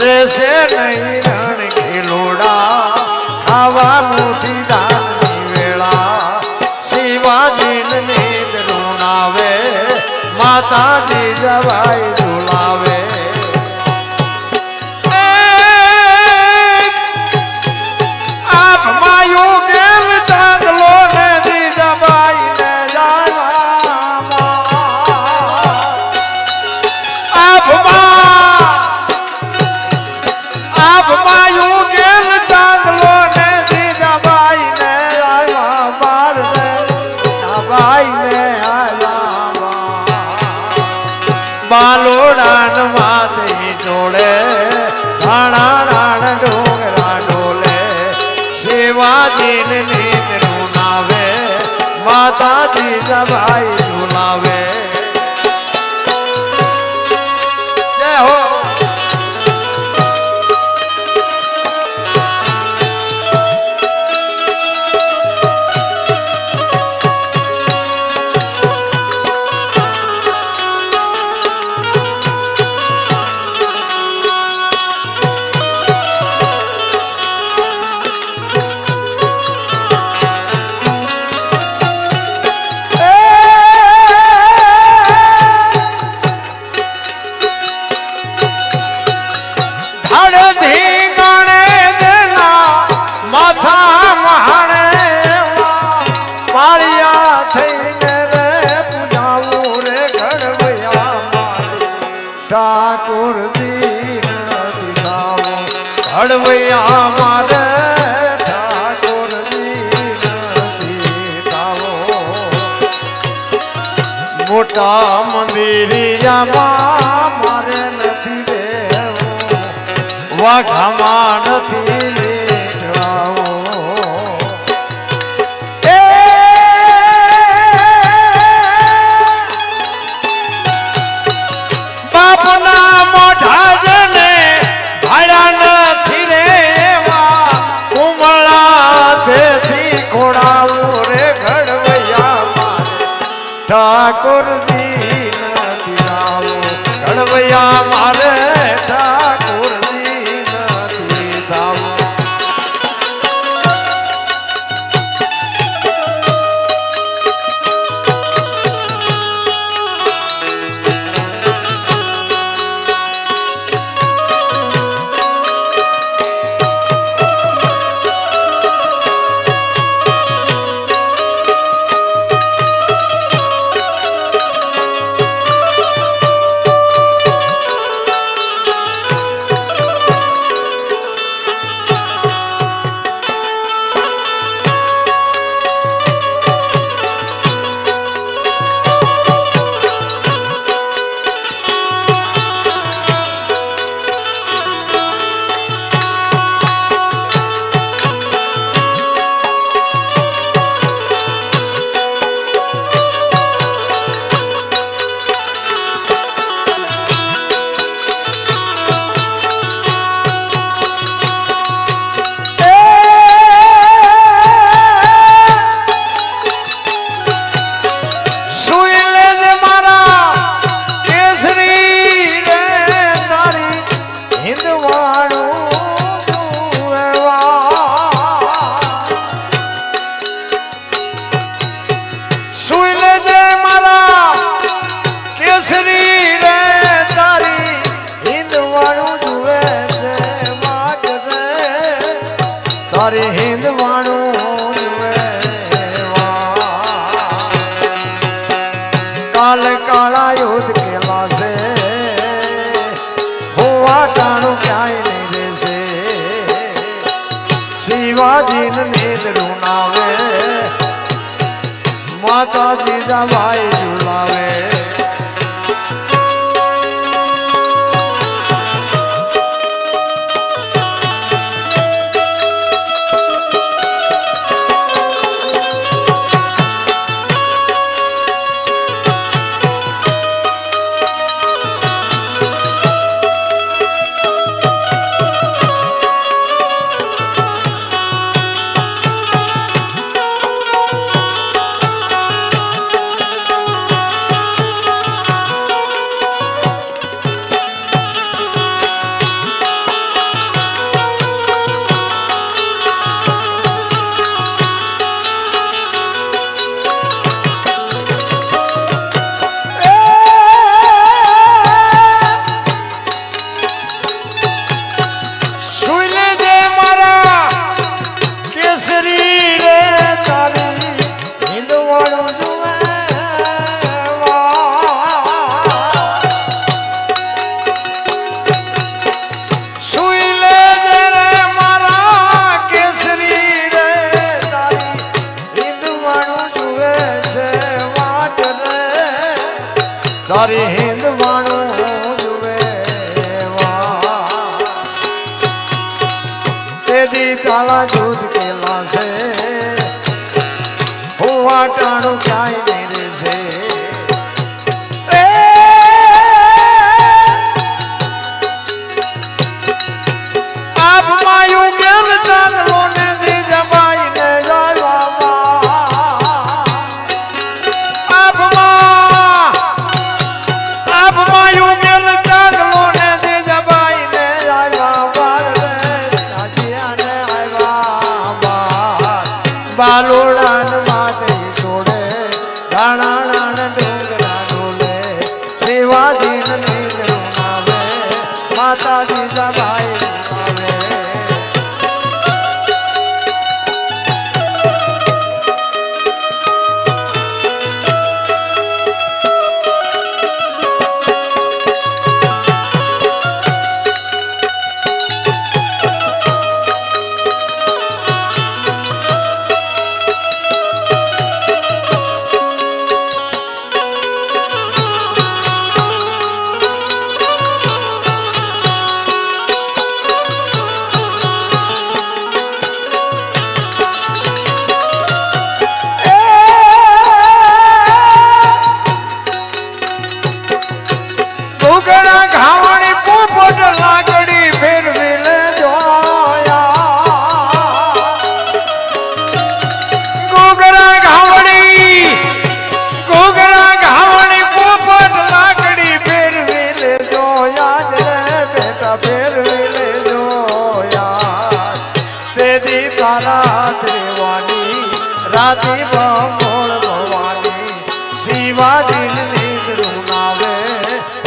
રેશે નહીં રણ ખેલોડા આવા મોટી દાનની વેળા શિવાજીને નીંદ રૂણાવે માતાજી જવાય ઝુલાવે આપ માયું ગેલ ચાંદલો ને જીજાબાઈ ને આપ માયું ગેલ ચાંદલો ને જીજાબાઈ ને આવ્યા બાર ને બાઈ ને બાલોડાન માતી જોડે રાણ ડોંગરા ડોલે શિવાજીને નીંદ રૂનાવે માતાજી જવાઈ ઝુલાવે જય હો ઠાકોર દીન દીધાવો હળવૈયા મારે ઠાકોર દીન દીધાવો મોટા મંદિરિયામાં મારે નથી બેવું વાઘામાં નથી લેટવાવો ઠાકોરજી નથી લાવો ગણવૈયા મારે ઠાકોરજી નથી લાવો તારી હિંદ વાણું કાલ કાળા યુદ્ધ કેલા છે હોવા ટાણું ક્યાંય નહીં રહેશે શિવાજીને નીંદ રૂનાવે માતાજી જવાઈ ઝુલાવે હરી હિંદ વાણું જુએ તેદી તાલા જૂથ કેલા છે હુવા ટાણું ક્યાંય નહીં છે આપ માયું કેમ ચાંદલો ને જીજાબાઈ ને બાલુડાન માતે જોડે રાણાણાન ડુંગરા ડોલે શિવાજી નીંદ રૂનાવે માતા જીજાબાઈ રૂનાવે રાતી બમોળ ભવાની શિવાજી નીંદ રૂનાવે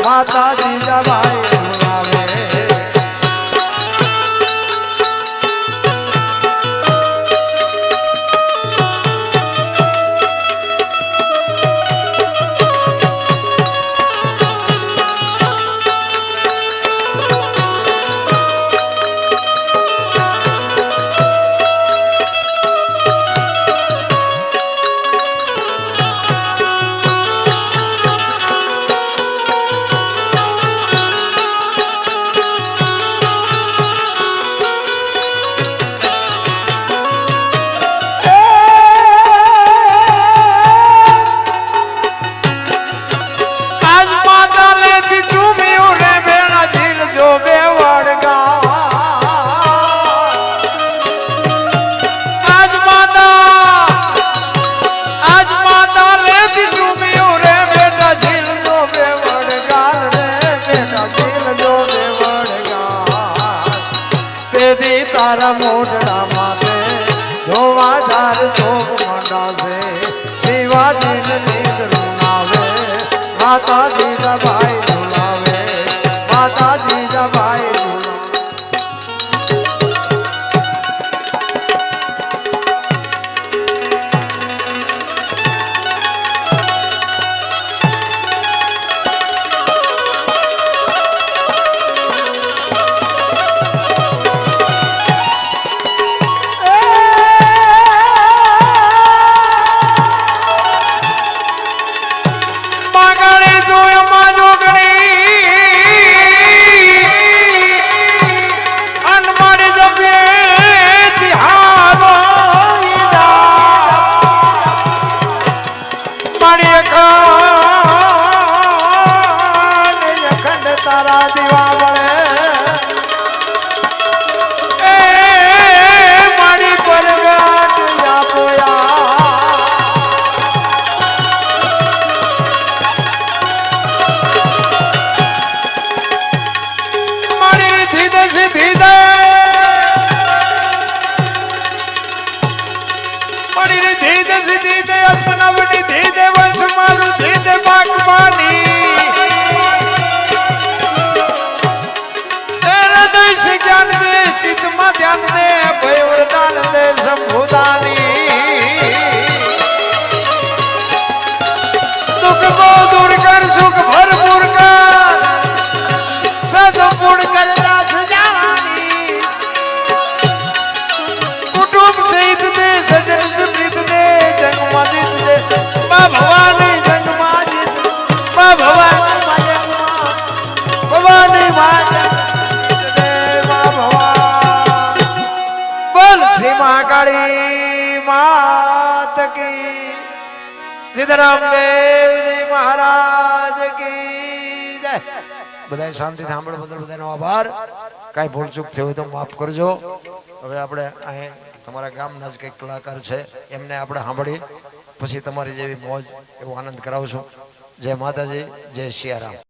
માતા જીજાબાઈ રૂનાવે તારા મોઢડા માથે ધોવાધાર ચોક મંડાવે શિવાજી નીંદ રૂનાવે માતા જીજાબાઈ રૂનાવે માતા જીજાબાઈ તારા દીવા વળે એ મારી પરગટ પોયા મારી ધીદે સીધે મારી ધીદે સીધે અપનાવની ધીદે વંશ મારું ધીદે બાગમાની જ્ઞાન દે ચિત્તમાં ધ્યાન દે ભય વરદાન દે શંભુદાની દુઃખ કો દૂર કર સુખ ભરપૂર કર સદપૂર્ણ કર દાસ જાની કુટુંબ સહિત દે સજન સુપ્રીત દે જંગમાં જીત દે મા ભવાની જંગમાં જીત મા ભવાની શ્રી મહાકાળી માત કી, સિદ્ધરામ દેવજી મહારાજ કી જય. બધા શાંતિથી સાંભળો, બધાનો આભાર. કાંઈ ભૂલચૂક થઈ હોય તો માફ કરજો. હવે આપણે અહીં તમારા ગામના જ કંઈક કલાકાર છે એમને આપણે સાંભળીએ, પછી તમારી જેવી મોજ એવો આનંદ કરાવશું. જય માતાજી, જય સિયારામ.